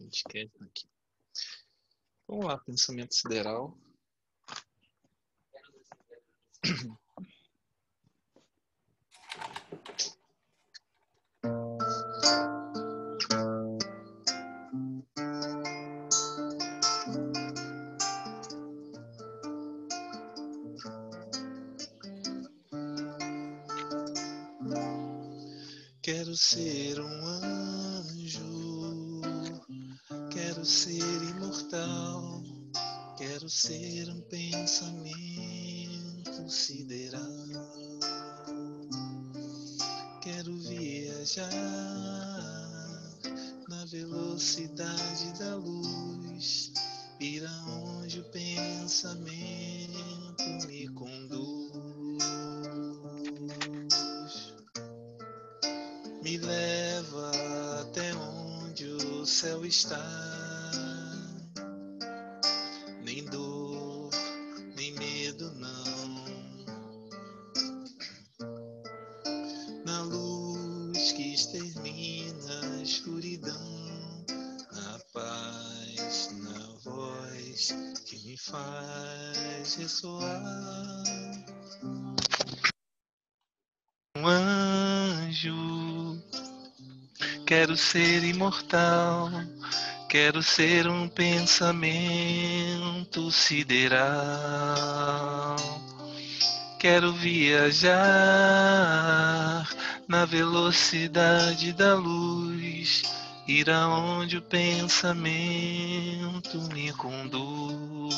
A gente quer aqui. Vamos lá, pensamento sideral. Quero ser um anjo, quero ser imortal, quero ser um pensamento sideral. Quero viajar na velocidade da luz, ir aonde o pensamento me conduz. Me leva até onde o céu está. Nem dor, nem medo não. Na luz que extermina a escuridão, na paz, na voz que me faz ressoar. Um anjo, quero ser imortal, quero ser um pensamento sideral. Quero viajar na velocidade da luz, ir aonde o pensamento me conduz.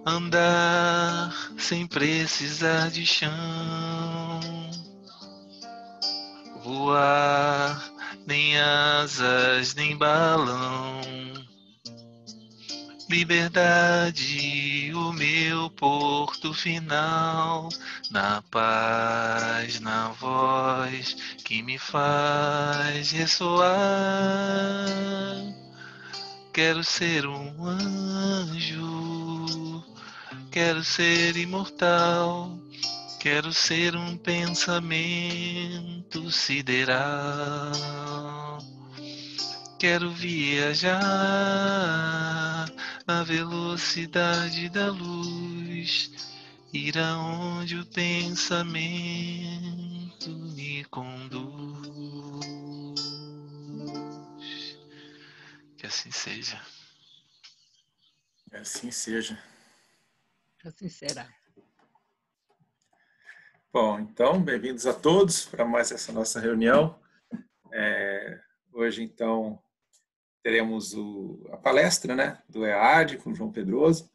Andar sem precisar de chão, voar nem asas nem balão. Liberdade, o meu porto final, na paz, na voz que me faz ressoar. Quero ser um anjo, quero ser imortal, quero ser um pensamento sideral. Quero viajar na velocidade da luz, ir aonde o pensamento me conduz. Que assim seja. Que assim seja. Assim será. Bom, então, bem-vindos a todos para mais essa nossa reunião. Hoje, então, teremos a palestra, né, do EAD com o João Pedroso,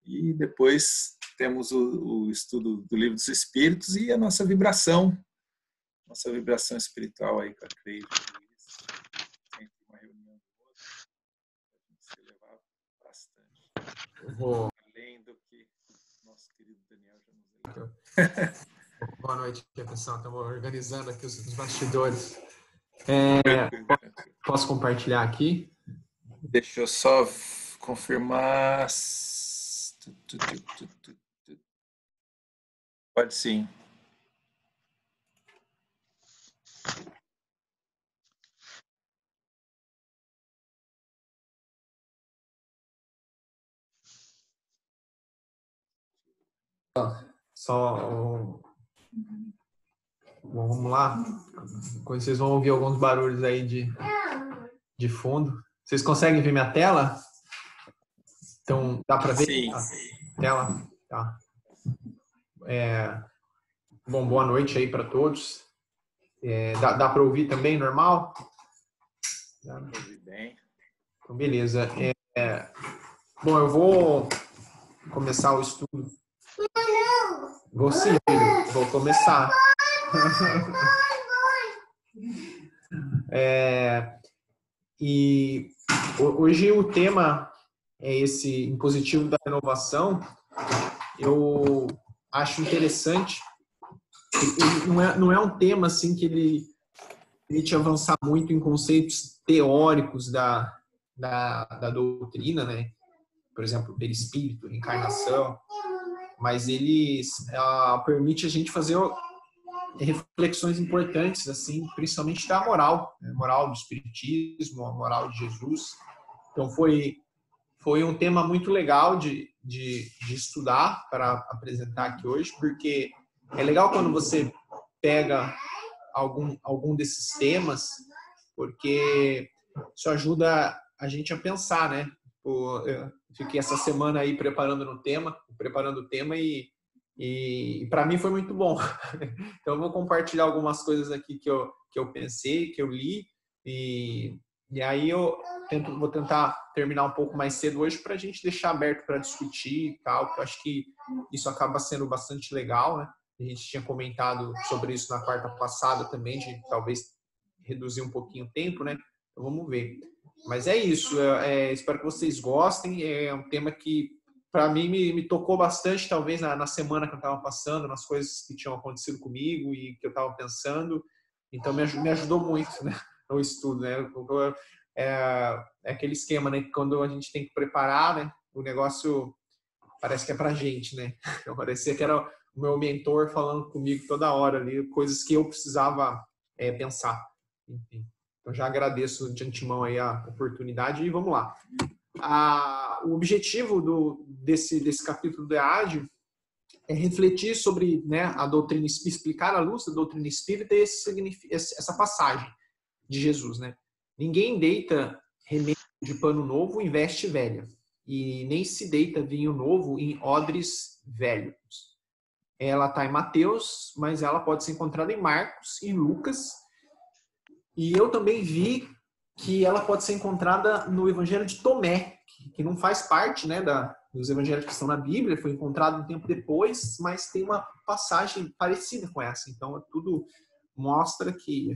e depois temos o estudo do Livro dos Espíritos e a nossa vibração espiritual aí com a Cleide. Sempre uma reunião para a gente se elevar bastante. Além do que nosso querido Daniel já nos elevou. Boa noite, pessoal. Estamos organizando aqui os bastidores. Posso compartilhar aqui? Deixa eu só confirmar. Pode sim. Vamos lá. Vocês vão ouvir alguns barulhos aí de fundo. Vocês conseguem ver minha tela? Então, dá para ver? Sim. A tela? Tá. Bom, boa noite aí para todos. Dá para ouvir também, normal? Dá para ouvir bem. Então, beleza. Bom, eu vou começar o estudo. Vou sim, filho. Vou começar. E hoje o tema é esse impositivo da renovação. Eu acho interessante. Ele não é um tema assim que ele te avançar muito em conceitos teóricos da doutrina, né? Por exemplo, perispírito, reencarnação, mas ele permite a gente fazer reflexões importantes, assim, principalmente da moral, né? Moral do espiritismo, a moral de Jesus. Então foi um tema muito legal de estudar para apresentar aqui hoje, porque é legal quando você pega algum desses temas, porque isso ajuda a gente a pensar, né? Eu fiquei essa semana aí preparando o tema e para mim foi muito bom. Então eu vou compartilhar algumas coisas aqui que eu pensei, que eu li e aí eu vou tentar terminar um pouco mais cedo hoje para a gente deixar aberto para discutir e tal, porque eu acho que isso acaba sendo bastante legal, né? A gente tinha comentado sobre isso na quarta passada também, de talvez reduzir um pouquinho o tempo, né? Então vamos ver. Mas é isso, espero que vocês gostem. É um tema que para mim me tocou bastante, talvez na semana que eu estava passando, nas coisas que tinham acontecido comigo e que eu estava pensando. Então me ajudou muito, né? No estudo, né? É aquele esquema, né? Que quando a gente tem que preparar, né? O negócio parece que é pra gente, né? Então, parecia que era o meu mentor falando comigo toda hora ali, coisas que eu precisava pensar. Enfim, então já agradeço de antemão aí a oportunidade e vamos lá. O objetivo desse capítulo do EAD é refletir sobre, né, a doutrina, explicar à luz da doutrina espírita essa passagem de Jesus, né? Ninguém deita remédio de pano novo em veste velha, e nem se deita vinho novo em odres velhos. Ela está em Mateus, mas ela pode ser encontrada em Marcos e Lucas. E eu também vi que ela pode ser encontrada no Evangelho de Tomé, que não faz parte, né, dos evangelhos que estão na Bíblia, foi encontrado um tempo depois, mas tem uma passagem parecida com essa. Então, tudo mostra que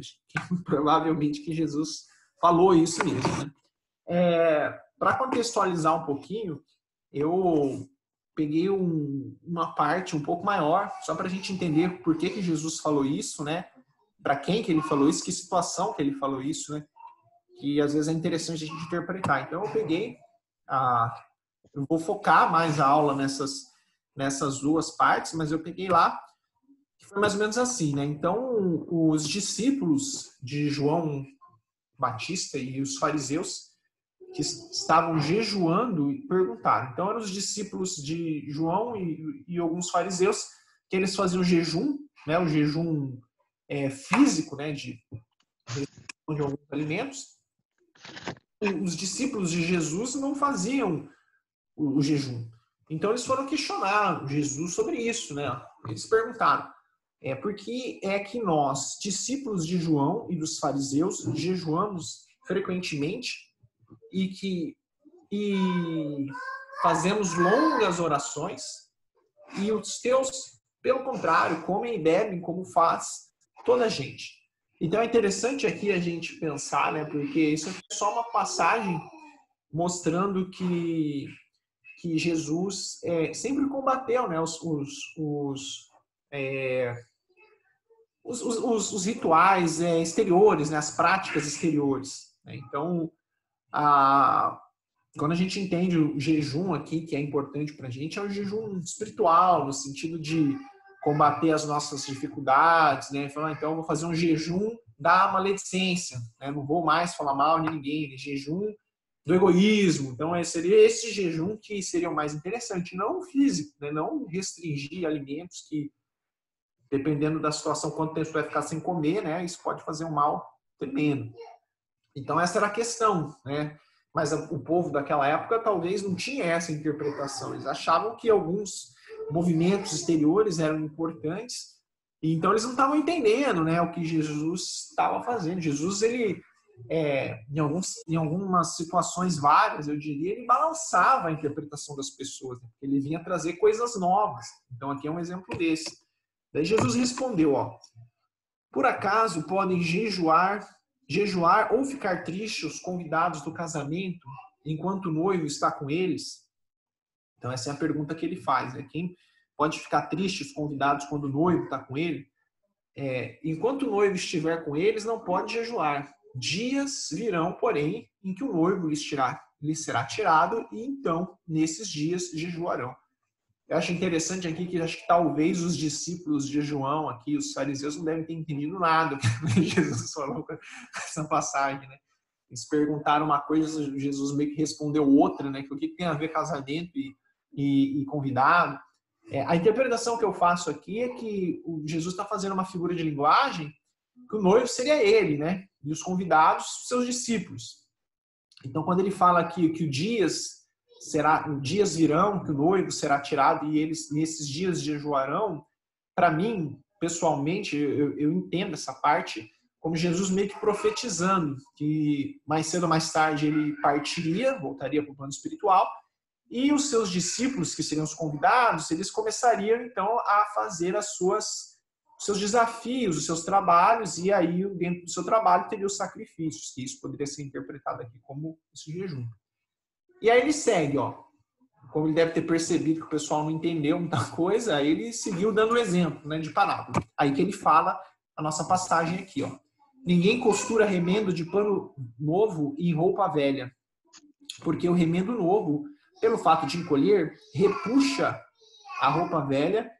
provavelmente que Jesus falou isso mesmo, né? Para contextualizar um pouquinho, eu peguei uma parte um pouco maior, só para a gente entender por que Jesus falou isso, né? Para quem que ele falou isso, que situação que ele falou isso, né? Que às vezes é interessante a gente interpretar. Então eu peguei, eu vou focar mais a aula nessas duas partes, mas eu peguei lá, que foi mais ou menos assim, né? Então os discípulos de João Batista e os fariseus que estavam jejuando e perguntaram. Então eram os discípulos de João e alguns fariseus que eles faziam jejum, né? O jejum físico, né? De alguns alimentos. Os discípulos de Jesus não faziam o jejum. Então eles foram questionar Jesus sobre isso, né? Eles perguntaram: por que é que nós, discípulos de João e dos fariseus, jejuamos frequentemente e fazemos longas orações, e os teus, pelo contrário, comem e bebem como faz toda a gente? Então é interessante aqui a gente pensar, né? Porque isso é só uma passagem mostrando que Jesus sempre combateu, né, os rituais exteriores, né, as práticas exteriores, né? Então, quando a gente entende o jejum aqui, que é importante para a gente, é o jejum espiritual, no sentido de combater as nossas dificuldades, né? Falar, então, eu vou fazer um jejum da maledicência, né? Não vou mais falar mal de ninguém, né? Jejum do egoísmo. Então, seria esse jejum que seria o mais interessante, não o físico, né? Não restringir alimentos que, dependendo da situação, quanto tempo você vai ficar sem comer, né? Isso pode fazer um mal tremendo. Então, essa era a questão, né? Mas o povo daquela época talvez não tinha essa interpretação. Eles achavam que alguns movimentos exteriores eram importantes, e então eles não estavam entendendo, né, o que Jesus estava fazendo. Jesus, ele, em algumas situações várias, eu diria, ele balançava a interpretação das pessoas, né? Ele vinha trazer coisas novas. Então, aqui é um exemplo desse. Daí Jesus respondeu, por acaso podem jejuar ou ficar tristes os convidados do casamento enquanto o noivo está com eles? Então essa é a pergunta que ele faz, né? Quem pode ficar triste os convidados quando o noivo está com ele? Enquanto o noivo estiver com eles, não pode jejuar. Dias virão, porém, em que o noivo lhes será tirado, e então, nesses dias, jejuarão. Eu acho interessante aqui que acho que talvez os discípulos de João aqui, os fariseus, não devem ter entendido nada que Jesus falou com essa passagem, né? Eles perguntaram uma coisa, Jesus meio que respondeu outra, né? Que o que tem a ver casamento e convidado. A interpretação que eu faço aqui é que o Jesus está fazendo uma figura de linguagem que o noivo seria ele, né? E os convidados, seus discípulos. Então, quando ele fala aqui que dias virão, que o noivo será tirado e eles nesses dias jejuarão, para mim, pessoalmente, eu entendo essa parte como Jesus meio que profetizando que mais cedo ou mais tarde ele partiria, voltaria para o plano espiritual, e os seus discípulos, que seriam os convidados, eles começariam então a fazer os seus desafios, os seus trabalhos, e aí dentro do seu trabalho teria os sacrifícios, que isso poderia ser interpretado aqui como esse jejum. E aí ele segue, ó. Como ele deve ter percebido que o pessoal não entendeu muita coisa, aí ele seguiu dando o exemplo, né, de parábola. Aí que ele fala a nossa passagem aqui, ó. Ninguém costura remendo de pano novo em roupa velha, porque o remendo novo, pelo fato de encolher, repuxa a roupa velha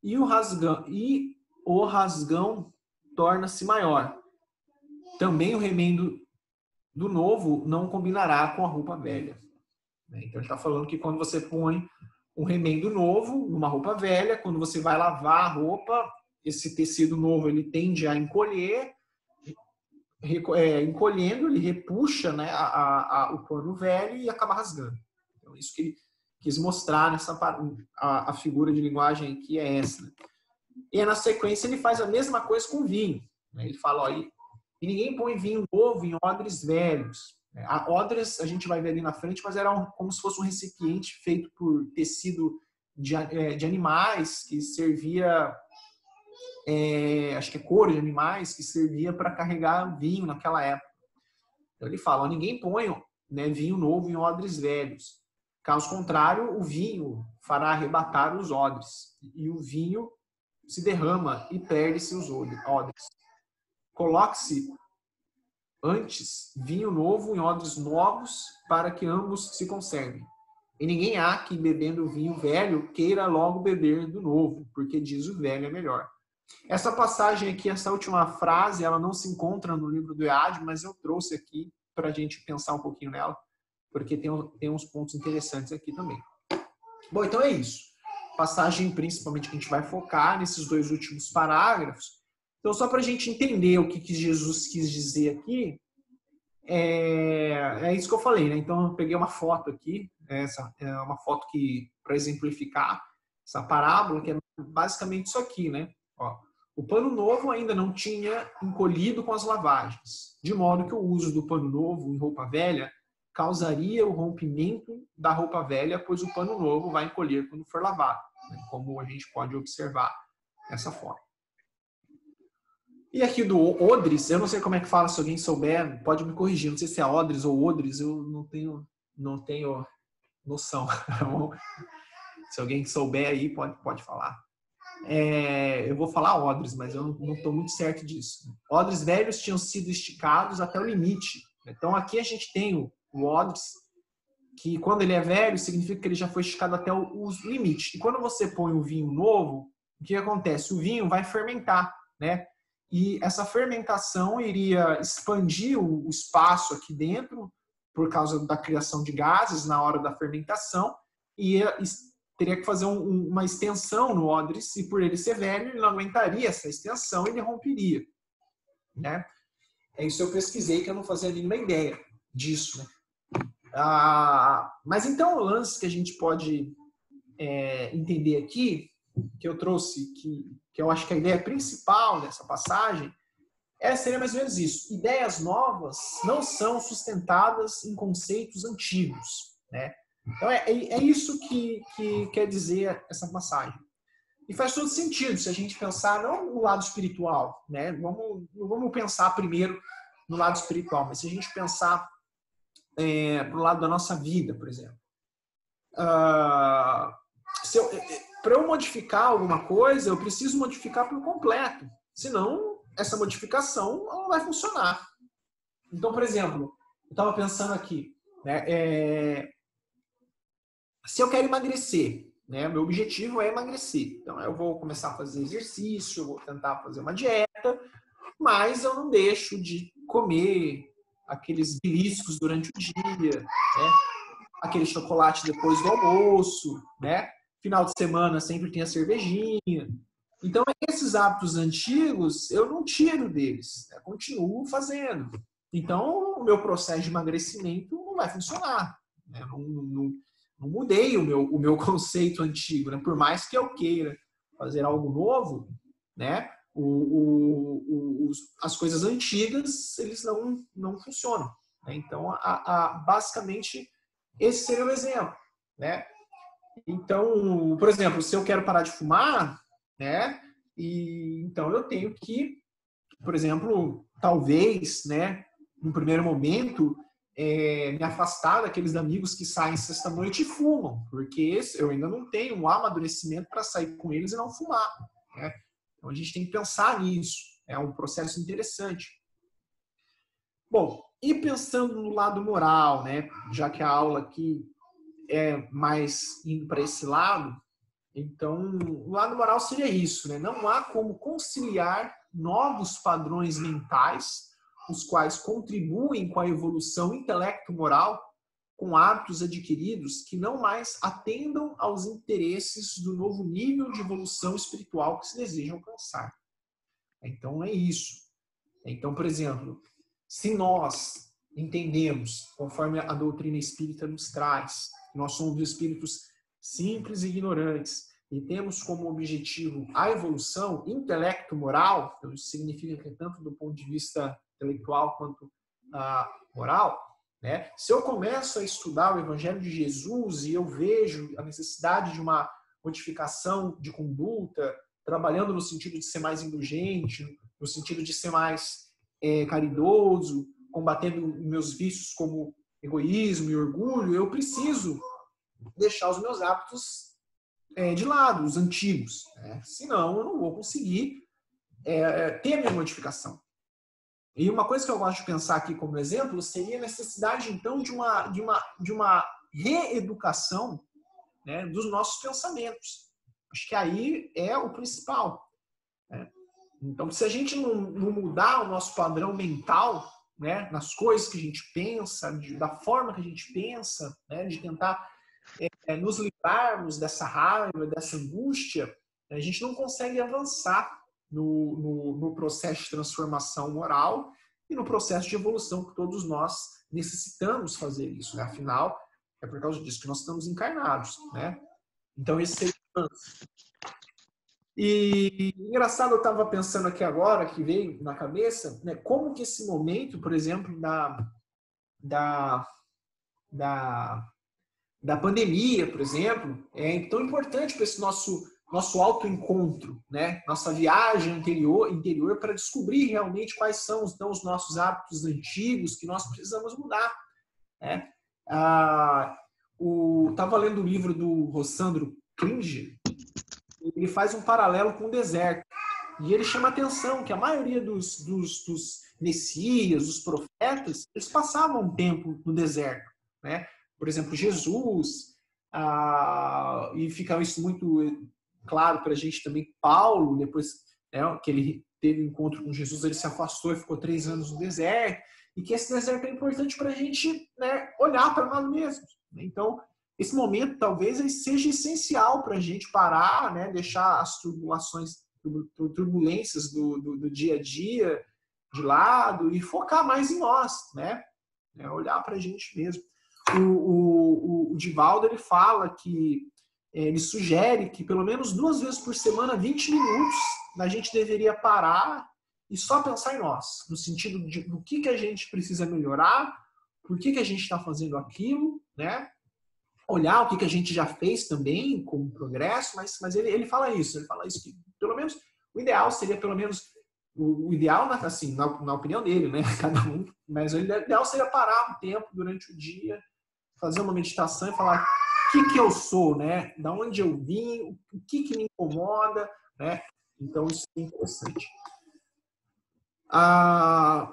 e o rasgão torna-se maior. Também o remendo do novo não combinará com a roupa velha. Então ele está falando que quando você põe um remendo novo numa roupa velha, quando você vai lavar a roupa, esse tecido novo ele tende a encolher, encolhendo, ele repuxa, né, o pano velho e acaba rasgando. Então isso que ele quis mostrar a figura de linguagem aqui é essa. Né? E na sequência ele faz a mesma coisa com vinho. Né? Ele fala, ó, e ninguém põe vinho novo em odres velhos. A odres, a gente vai ver ali na frente, mas era como se fosse um recipiente feito por tecido de animais, que servia, acho que é couro de animais, que servia para carregar vinho naquela época. Então ele fala, ninguém põe, né, vinho novo em odres velhos. Caso contrário, o vinho fará arrebatar os odres, e o vinho se derrama e perde-se os odres. Coloque-se antes vinho novo em odres novos, para que ambos se conservem. E ninguém há que, bebendo vinho velho, queira logo beber do novo, porque diz o velho é melhor. Essa passagem aqui, essa última frase, ela não se encontra no livro do EAD, mas eu trouxe aqui para a gente pensar um pouquinho nela, porque tem uns pontos interessantes aqui também. Bom, então é isso. Passagem, principalmente, que a gente vai focar nesses dois últimos parágrafos. Então, só para a gente entender o que Jesus quis dizer aqui, é isso que eu falei, né? Então, eu peguei uma foto aqui, essa é uma foto para exemplificar essa parábola, que é basicamente isso aqui, né? Ó, o pano novo ainda não tinha encolhido com as lavagens, de modo que o uso do pano novo em roupa velha causaria o rompimento da roupa velha, pois o pano novo vai encolher quando for lavado, né? Como a gente pode observar dessa forma. E aqui do odres, eu não sei como é que fala, se alguém souber, pode me corrigir. Não sei se é odres ou odres, eu não tenho noção. Se alguém souber aí, pode falar. Eu vou falar odres, mas eu não estou muito certo disso. Odres velhos tinham sido esticados até o limite. Então aqui a gente tem o odres, que quando ele é velho, significa que ele já foi esticado até o limite. E quando você põe o vinho novo, o que acontece? O vinho vai fermentar, né? E essa fermentação iria expandir o espaço aqui dentro por causa da criação de gases na hora da fermentação e teria que fazer uma extensão no odres e por ele ser velho, ele não aguentaria essa extensão e ele romperia. Né? Isso eu pesquisei que eu não fazia a mínima ideia disso. Né? Mas então o lance que a gente pode entender aqui, que eu trouxe, que eu acho que a ideia principal dessa passagem seria mais ou menos isso. Ideias novas não são sustentadas em conceitos antigos. Né? Então é isso que quer dizer essa passagem. E faz todo sentido se a gente pensar não no lado espiritual. Né? Vamos pensar primeiro no lado espiritual, mas se a gente pensar para o lado da nossa vida, por exemplo. Para eu modificar alguma coisa, eu preciso modificar por completo. Senão, essa modificação não vai funcionar. Então, por exemplo, eu estava pensando aqui, né, se eu quero emagrecer, né? Meu objetivo é emagrecer. Então, eu vou começar a fazer exercício, eu vou tentar fazer uma dieta, mas eu não deixo de comer aqueles beliscos durante o dia, né? Aquele chocolate depois do almoço, né? Final de semana sempre tem a cervejinha. Então, esses hábitos antigos, eu não tiro deles, né? Continuo fazendo. Então, o meu processo de emagrecimento não vai funcionar, né? Não mudei o meu conceito antigo, né? Por mais que eu queira fazer algo novo, né? As coisas antigas, eles não funcionam, né? Então, basicamente, esse seria o exemplo, né? Então, por exemplo, se eu quero parar de fumar, né? Então eu tenho que, por exemplo, talvez, né? No primeiro momento, me afastar daqueles amigos que saem sexta-noite e fumam, porque eu ainda não tenho um amadurecimento para sair com eles e não fumar, né? Então a gente tem que pensar nisso. É um processo interessante. Bom, e pensando no lado moral, né? Já que a aula aqui é mais indo para esse lado, então o lado moral seria isso, né? Não há como conciliar novos padrões mentais, os quais contribuem com a evolução intelecto-moral, com hábitos adquiridos que não mais atendam aos interesses do novo nível de evolução espiritual que se deseja alcançar. Então é isso. Então, por exemplo, se nós entendemos, conforme a doutrina espírita nos traz, nós somos espíritos simples e ignorantes e temos como objetivo a evolução intelecto-moral, então isso significa que tanto do ponto de vista intelectual quanto moral, né? Se eu começo a estudar o Evangelho de Jesus e eu vejo a necessidade de uma modificação de conduta, trabalhando no sentido de ser mais indulgente, no sentido de ser mais caridoso, combatendo meus vícios como egoísmo e orgulho, eu preciso deixar os meus hábitos de lado, os antigos, né? Senão eu não vou conseguir ter a minha modificação. E uma coisa que eu gosto de pensar aqui como exemplo seria a necessidade, então, de uma reeducação, né, dos nossos pensamentos. Acho que aí é o principal, né? Então, se a gente não mudar o nosso padrão mental, né, nas coisas que a gente pensa, da forma que a gente pensa, né, de tentar nos livrarmos dessa raiva, dessa angústia, a gente não consegue avançar no processo de transformação moral e no processo de evolução que todos nós necessitamos fazer isso, né? Afinal, é por causa disso que nós estamos encarnados, né? Então, esse seria o lance. E engraçado, eu estava pensando aqui agora, que veio na cabeça, né, como que esse momento, por exemplo, da pandemia, por exemplo, é tão importante para esse nosso autoencontro, né? Nossa viagem interior para descobrir realmente quais são então, os nossos hábitos antigos que nós precisamos mudar, né? Estava lendo o livro do Rossandro Klinger. Ele faz um paralelo com o deserto. E ele chama a atenção que a maioria dos messias, dos profetas, eles passavam um tempo no deserto, né? Por exemplo, Jesus, e fica isso muito claro para a gente também, Paulo, depois, né, que ele teve um encontro com Jesus, ele se afastou e ficou 3 anos no deserto, e que esse deserto é importante para a gente, né, olhar para nós mesmos. Então, esse momento talvez seja essencial para a gente parar, né, deixar as turbulências do dia a dia de lado e focar mais em nós, né? Olhar para a gente mesmo. O Divaldo, ele fala que ele sugere que pelo menos 2 vezes por semana, 20 minutos, a gente deveria parar e só pensar em nós, no sentido do que a gente precisa melhorar, por que a gente está fazendo aquilo, né? Olhar o que a gente já fez também como progresso, mas ele fala isso que pelo menos o ideal seria pelo menos o ideal, assim, na opinião dele, né? Cada um, mas o ideal seria parar um tempo durante o dia, fazer uma meditação e falar o que eu sou, né? Da onde eu vim, o que me incomoda, né? Então isso é interessante.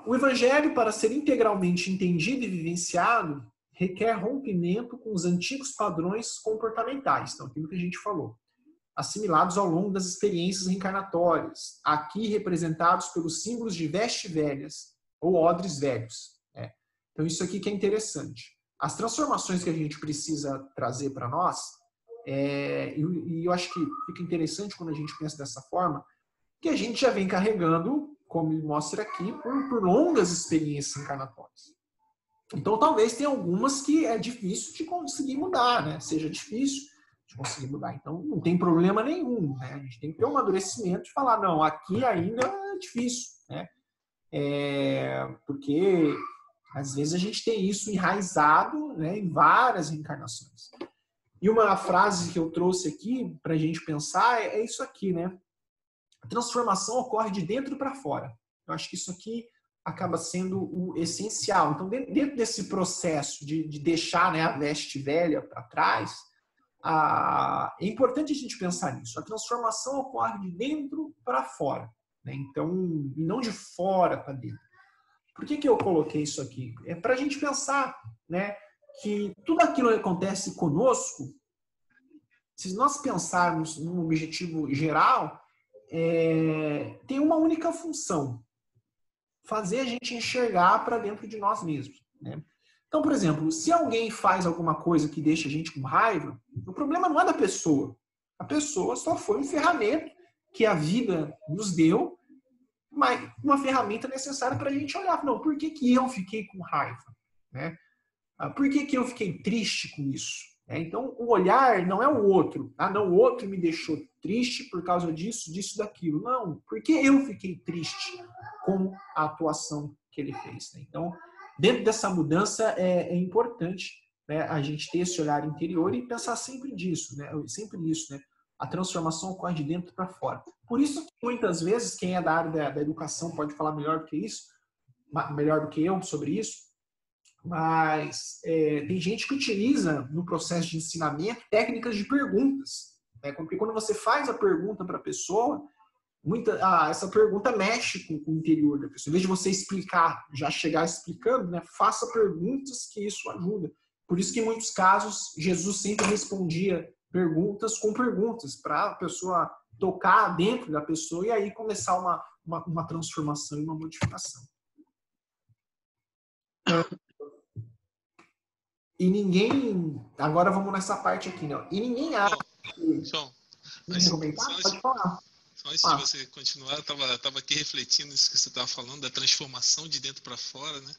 O Evangelho, para ser integralmente entendido e vivenciado, requer rompimento com os antigos padrões comportamentais, então aquilo que a gente falou, assimilados ao longo das experiências reencarnatórias, aqui representados pelos símbolos de vestes velhas ou odres velhos. Então isso aqui que é interessante. As transformações que a gente precisa trazer para nós, e eu acho que fica interessante quando a gente pensa dessa forma, que a gente já vem carregando, como ele mostra aqui, por longas experiências encarnatórias. Então, talvez tenha algumas que é difícil de conseguir mudar, né? Seja difícil de conseguir mudar. Então, não tem problema nenhum, né? A gente tem que ter um amadurecimento de falar, não, aqui ainda é difícil, né? Porque, às vezes, a gente tem isso enraizado, né, em várias reencarnações. E uma frase que eu trouxe aqui para a gente pensar é isso aqui, né? A transformação ocorre de dentro para fora. Eu acho que isso aqui acaba sendo o essencial. Então, dentro desse processo de deixar, né, a veste velha para trás, é importante a gente pensar nisso. A transformação ocorre de dentro para fora, né? Então, e não de fora para dentro. Por que eu coloquei isso aqui? É para a gente pensar, né, que tudo aquilo que acontece conosco, se nós pensarmos num objetivo geral, tem uma única função: fazer a gente enxergar para dentro de nós mesmos, né? Então, por exemplo, se alguém faz alguma coisa que deixa a gente com raiva, o problema não é da pessoa. A pessoa só foi uma ferramenta que a vida nos deu, mas uma ferramenta necessária para a gente olhar. Não, por que eu fiquei com raiva, né? Por que eu fiquei triste com isso? Então, o olhar não é o outro. Não, o outro me deixou triste por causa disso, daquilo. Não, porque eu fiquei triste com a atuação que ele fez, né? Então, dentro dessa mudança é importante, né, a gente ter esse olhar interior e pensar sempre disso, né? Sempre nisso, né? A transformação ocorre de dentro para fora. Por isso que muitas vezes quem é da área da educação pode falar melhor do que isso, melhor do que eu sobre isso. Mas tem gente que utiliza no processo de ensinamento técnicas de perguntas, né? Porque quando você faz a pergunta para a pessoa, essa pergunta mexe com o interior da pessoa. Em vez de você explicar, já chegar explicando, né? Faça perguntas, que isso ajuda. Por isso que em muitos casos Jesus sempre respondia perguntas com perguntas, para a pessoa tocar dentro da pessoa e aí começar uma transformação e uma modificação. E ninguém... Agora vamos nessa parte aqui, né? E ninguém acha... João, Pode falar. Só antes de você continuar, eu estava aqui refletindo nisso que você estava falando, da transformação de dentro para fora, né?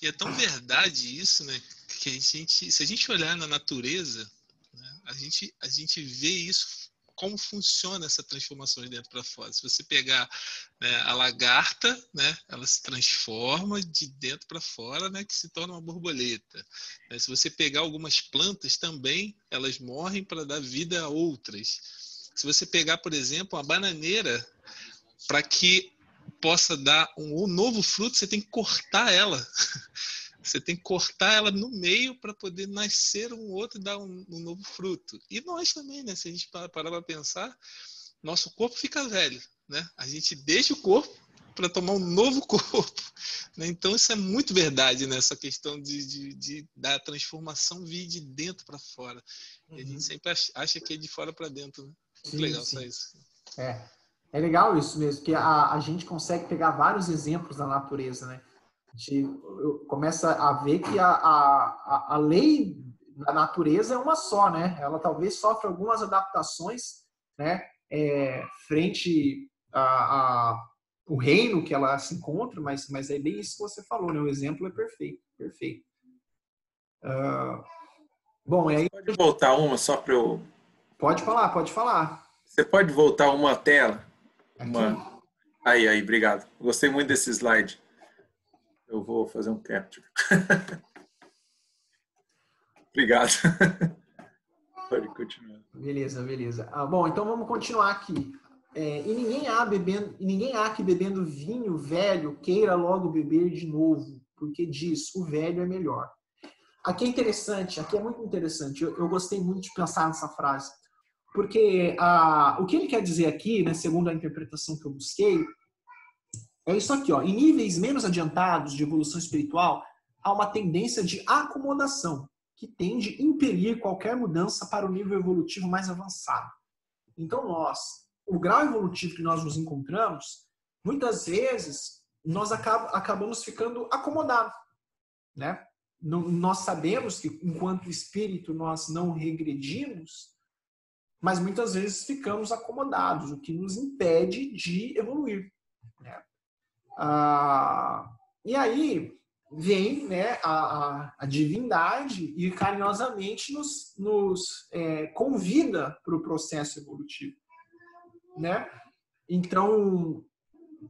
E é tão verdade isso, né? Que se a gente olhar na natureza, né, a gente vê isso, como funciona essa transformação de dentro para fora. Se você pegar, né, a lagarta, né, ela se transforma de dentro para fora, né, que se torna uma borboleta. Se você pegar algumas plantas também, elas morrem para dar vida a outras. Se você pegar, por exemplo, uma bananeira, para que possa dar um novo fruto, você tem que cortar ela. Você tem que cortar ela no meio para poder nascer um outro e dar um novo fruto. E nós também, né? Se a gente parar para pensar, nosso corpo fica velho, né? A gente deixa o corpo para tomar um novo corpo, né? Então isso é muito verdade, né? Essa questão da transformação vir de dentro para fora. E a gente sempre acha que é de fora para dentro, né? Muito legal só isso. É legal isso mesmo, que a gente consegue pegar vários exemplos da natureza, né? A gente começa a ver que a lei da natureza é uma só, né? Ela talvez sofra algumas adaptações, né? Frente o reino que ela se encontra, mas é bem isso que você falou, né? O exemplo é perfeito. Bom, e aí... Pode voltar uma só para eu... Pode falar. Você pode voltar uma tela? Aí, obrigado. Gostei muito desse slide. Eu vou fazer um capture. Obrigado. Pode continuar. Beleza. Bom, então vamos continuar aqui. E ninguém há que bebendo vinho velho queira logo beber de novo, porque diz, o velho é melhor. Aqui é interessante, aqui é muito interessante. Eu gostei muito de pensar nessa frase. Porque o que ele quer dizer aqui, né, segundo a interpretação que eu busquei, é isso aqui, ó. Em níveis menos adiantados de evolução espiritual, há uma tendência de acomodação, que tende a impelir qualquer mudança para o nível evolutivo mais avançado. Então o grau evolutivo que nós nos encontramos, muitas vezes, nós acabamos ficando acomodados, né? Nós sabemos que, enquanto espírito, nós não regredimos, mas muitas vezes ficamos acomodados, o que nos impede de evoluir, né? E aí vem, né, a divindade e carinhosamente nos convida para o processo evolutivo, né? Então,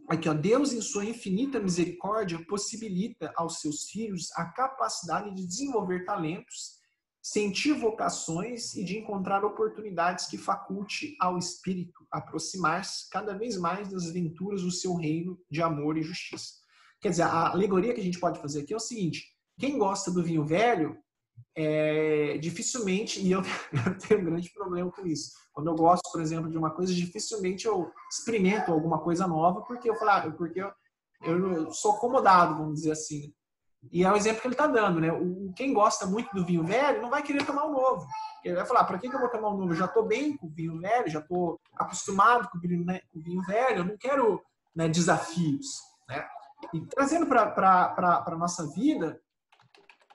aqui, ó, Deus, em sua infinita misericórdia, possibilita aos seus filhos a capacidade de desenvolver talentos, sentir vocações e de encontrar oportunidades que faculte ao espírito aproximar-se cada vez mais das venturas do seu reino de amor e justiça. Quer dizer, a alegoria que a gente pode fazer aqui é o seguinte: quem gosta do vinho velho, dificilmente, e eu tenho um grande problema com isso. Quando eu gosto, por exemplo, de uma coisa, dificilmente eu experimento alguma coisa nova, porque eu sou acomodado, vamos dizer assim. E é o exemplo que ele está dando, né? Quem gosta muito do vinho velho não vai querer tomar o novo. Ele vai falar: para que eu vou tomar o novo? Eu já estou bem com o vinho velho, já estou acostumado com o vinho velho, eu não quero, né, desafios, né? E trazendo para a nossa vida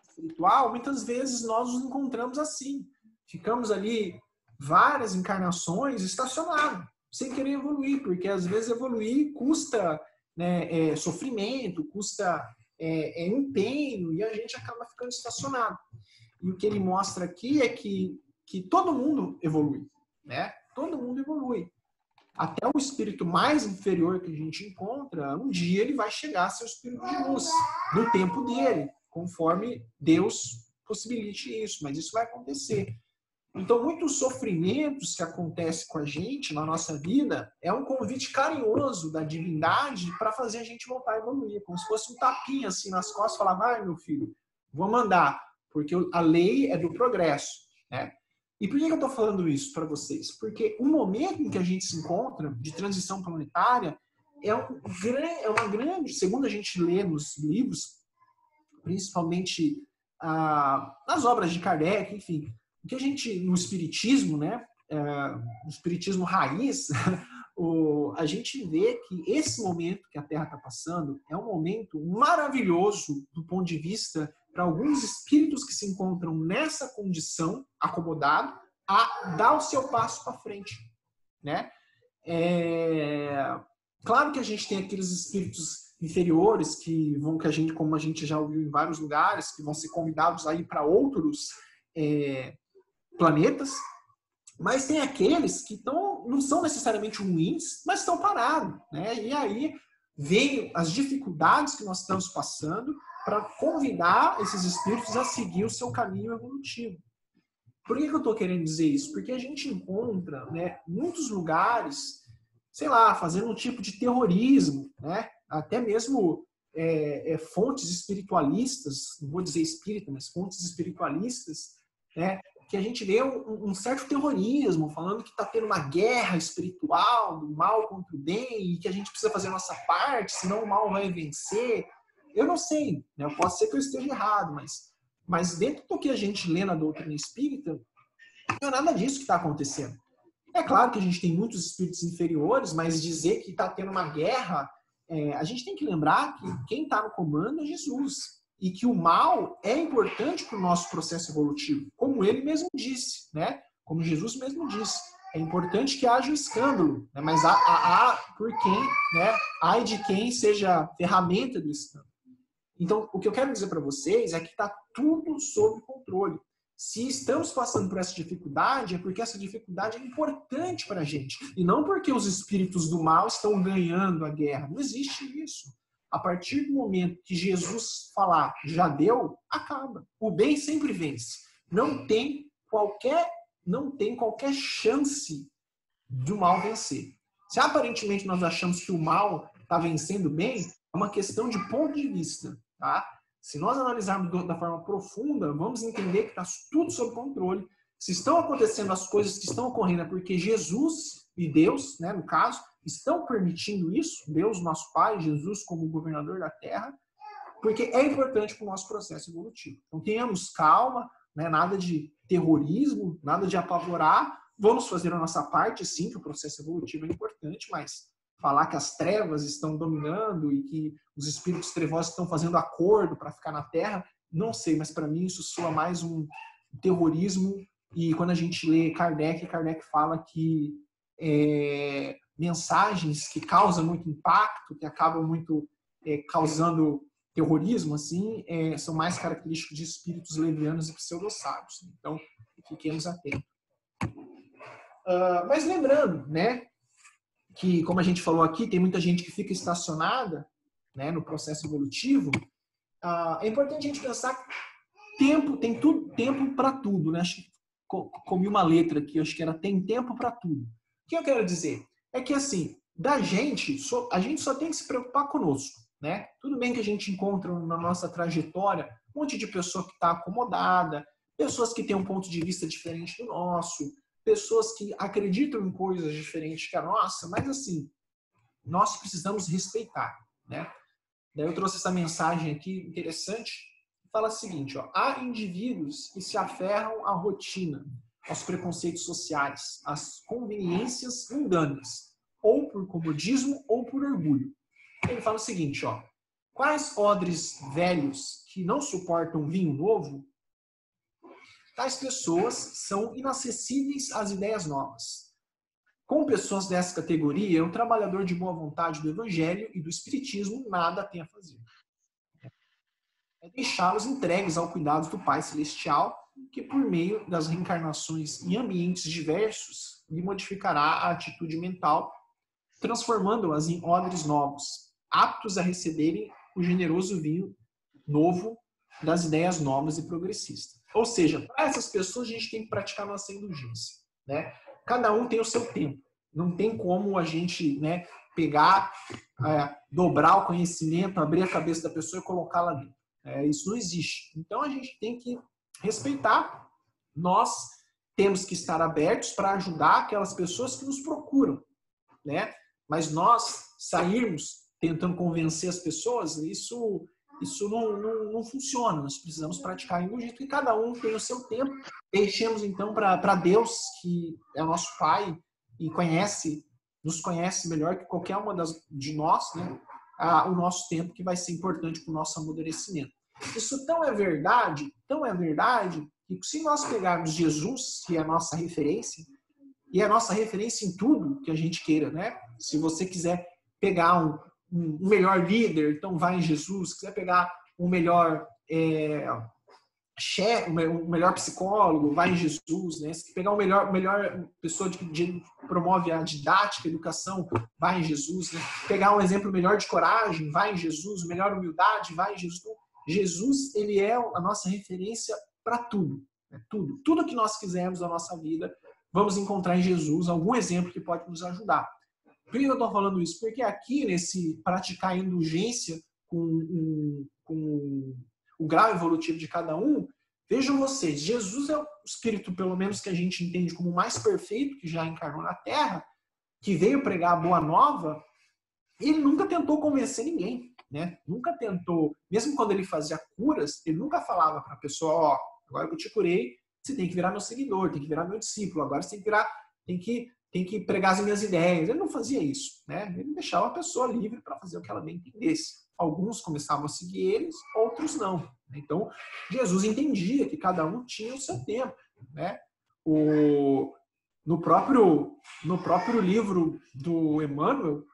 espiritual, muitas vezes nós nos encontramos assim. Ficamos ali várias encarnações estacionados, sem querer evoluir, porque às vezes evoluir custa, né, sofrimento, custa empenho, e a gente acaba ficando estacionado. E o que ele mostra aqui é que todo mundo evolui, né? Todo mundo evolui. Até o espírito mais inferior que a gente encontra, um dia ele vai chegar a ser o espírito de luz, no tempo dele, conforme Deus possibilite isso, mas isso vai acontecer. Então, muitos sofrimentos que acontecem com a gente na nossa vida é um convite carinhoso da divindade para fazer a gente voltar a evoluir, como se fosse um tapinha assim nas costas, falar: vai, meu filho, vou mandar, porque a lei é do progresso, né? E por que eu estou falando isso para vocês? Porque o momento em que a gente se encontra de transição planetária é uma grande, segundo a gente lê nos livros, principalmente nas obras de Kardec, enfim, o que a gente, no espiritismo, né, no espiritismo raiz, a gente vê que esse momento que a Terra está passando é um momento maravilhoso do ponto de vista para alguns espíritos que se encontram nessa condição, acomodado, a dar o seu passo para frente, né? Claro que a gente tem aqueles espíritos inferiores como a gente já ouviu em vários lugares, que vão ser convidados a ir para outros planetas, mas tem aqueles que não são necessariamente ruins, mas estão parados, né? E aí vem as dificuldades que nós estamos passando para convidar esses espíritos a seguir o seu caminho evolutivo. Por que eu estou querendo dizer isso? Porque a gente encontra, né, muitos lugares, sei lá, fazendo um tipo de terrorismo, né? Até mesmo fontes espiritualistas, não vou dizer espírita, mas fontes espiritualistas, né, que a gente vê um certo terrorismo, falando que está tendo uma guerra espiritual, do mal contra o bem, e que a gente precisa fazer a nossa parte, senão o mal vai vencer. Eu não sei, né? Pode ser que eu esteja errado, mas dentro do que a gente lê na doutrina espírita, não é nada disso que está acontecendo. É claro que a gente tem muitos espíritos inferiores, mas dizer que está tendo uma guerra, a gente tem que lembrar que quem está no comando é Jesus. E que o mal é importante para o nosso processo evolutivo, como ele mesmo disse, né? Como Jesus mesmo disse. É importante que haja o escândalo, né? Mas por quem, né? Ai de quem seja ferramenta do escândalo. Então, o que eu quero dizer para vocês é que está tudo sob controle. Se estamos passando por essa dificuldade, é porque essa dificuldade é importante para a gente. E não porque os espíritos do mal estão ganhando a guerra. Não existe isso. A partir do momento que Jesus falar, já deu, acaba. O bem sempre vence. Não tem qualquer chance do mal vencer. Se aparentemente nós achamos que o mal está vencendo o bem, é uma questão de ponto de vista. Tá? Se nós analisarmos da forma profunda, vamos entender que está tudo sob controle. Se estão acontecendo as coisas que estão ocorrendo, é porque Jesus e Deus, né, no caso, estão permitindo isso, Deus, nosso Pai, Jesus como governador da Terra, porque é importante para o nosso processo evolutivo. Então, tenhamos calma, né? Nada de terrorismo, nada de apavorar. Vamos fazer a nossa parte, sim, que o processo evolutivo é importante, mas falar que as trevas estão dominando e que os espíritos trevosos estão fazendo acordo para ficar na Terra, não sei, mas para mim isso soa mais um terrorismo. E quando a gente lê Kardec fala que mensagens que causam muito impacto, que acabam muito causando terrorismo, assim, são mais característicos de espíritos levianos e pseudo-sábios. Então, fiquemos atentos. Mas lembrando, né, que, como a gente falou aqui, tem muita gente que fica estacionada, né, no processo evolutivo. É importante a gente pensar que tem tempo para tudo, né? Acho que comi uma letra aqui, acho que era tem tempo para tudo. O que eu quero dizer? É que, assim, a gente só tem que se preocupar conosco, né? Tudo bem que a gente encontra na nossa trajetória um monte de pessoa que está acomodada, pessoas que têm um ponto de vista diferente do nosso, pessoas que acreditam em coisas diferentes que a nossa, mas, assim, nós precisamos respeitar, né? Daí eu trouxe essa mensagem aqui interessante, que fala o seguinte, ó: há indivíduos que se aferram à rotina, aos preconceitos sociais, às conveniências mundanas, ou por comodismo ou por orgulho. Ele fala o seguinte, ó: quais odres velhos que não suportam vinho novo? Tais pessoas são inacessíveis às ideias novas. Com pessoas dessa categoria, um trabalhador de boa vontade do Evangelho e do Espiritismo nada tem a fazer. É deixá-los entregues ao cuidado do Pai Celestial, que por meio das reencarnações em ambientes diversos lhe modificará a atitude mental, transformando-as em odres novos, aptos a receberem o generoso vinho novo das ideias novas e progressistas. Ou seja, para essas pessoas a gente tem que praticar nossa indulgência, né? Cada um tem o seu tempo. Não tem como a gente, né, pegar, dobrar o conhecimento, abrir a cabeça da pessoa e colocar lá dentro. Isso não existe. Então a gente tem que respeitar. Nós temos que estar abertos para ajudar aquelas pessoas que nos procuram, né? Mas nós sairmos tentando convencer as pessoas, isso não funciona. Nós precisamos praticar a indulgência, porque cada um tem o seu tempo. Deixemos então para Deus, que é o nosso Pai e nos conhece melhor que qualquer uma de nós, né? O nosso tempo, que vai ser importante para o nosso amadurecimento. Isso tão é verdade, que se nós pegarmos Jesus, que é a nossa referência, e é a nossa referência em tudo que a gente queira, né? Se você quiser pegar um melhor líder, então vai em Jesus. Se quiser pegar um melhor um melhor psicólogo, vai em Jesus, né? Se pegar melhor pessoa que promove a didática, a educação, vai em Jesus, né? Pegar um exemplo melhor de coragem, vai em Jesus, melhor humildade, vai em Jesus. Então, Jesus, ele é a nossa referência para tudo, né? Tudo que nós quisermos da nossa vida, vamos encontrar em Jesus algum exemplo que pode nos ajudar. Por que eu estou falando isso? Porque aqui, nesse praticar a indulgência com o grau evolutivo de cada um, vejam vocês, Jesus é o espírito, pelo menos que a gente entende como o mais perfeito que já encarnou na Terra, que veio pregar a boa nova. Ele nunca tentou convencer ninguém, né? Nunca tentou, mesmo quando ele fazia curas, ele nunca falava para a pessoa, ó, agora que eu te curei, você tem que virar meu seguidor, tem que virar meu discípulo, agora você tem que pregar as minhas ideias. Ele não fazia isso, né? Ele deixava a pessoa livre para fazer o que ela bem entendesse. Alguns começavam a seguir eles, outros não. Então, Jesus entendia que cada um tinha o seu tempo, né? No próprio livro do Emmanuel,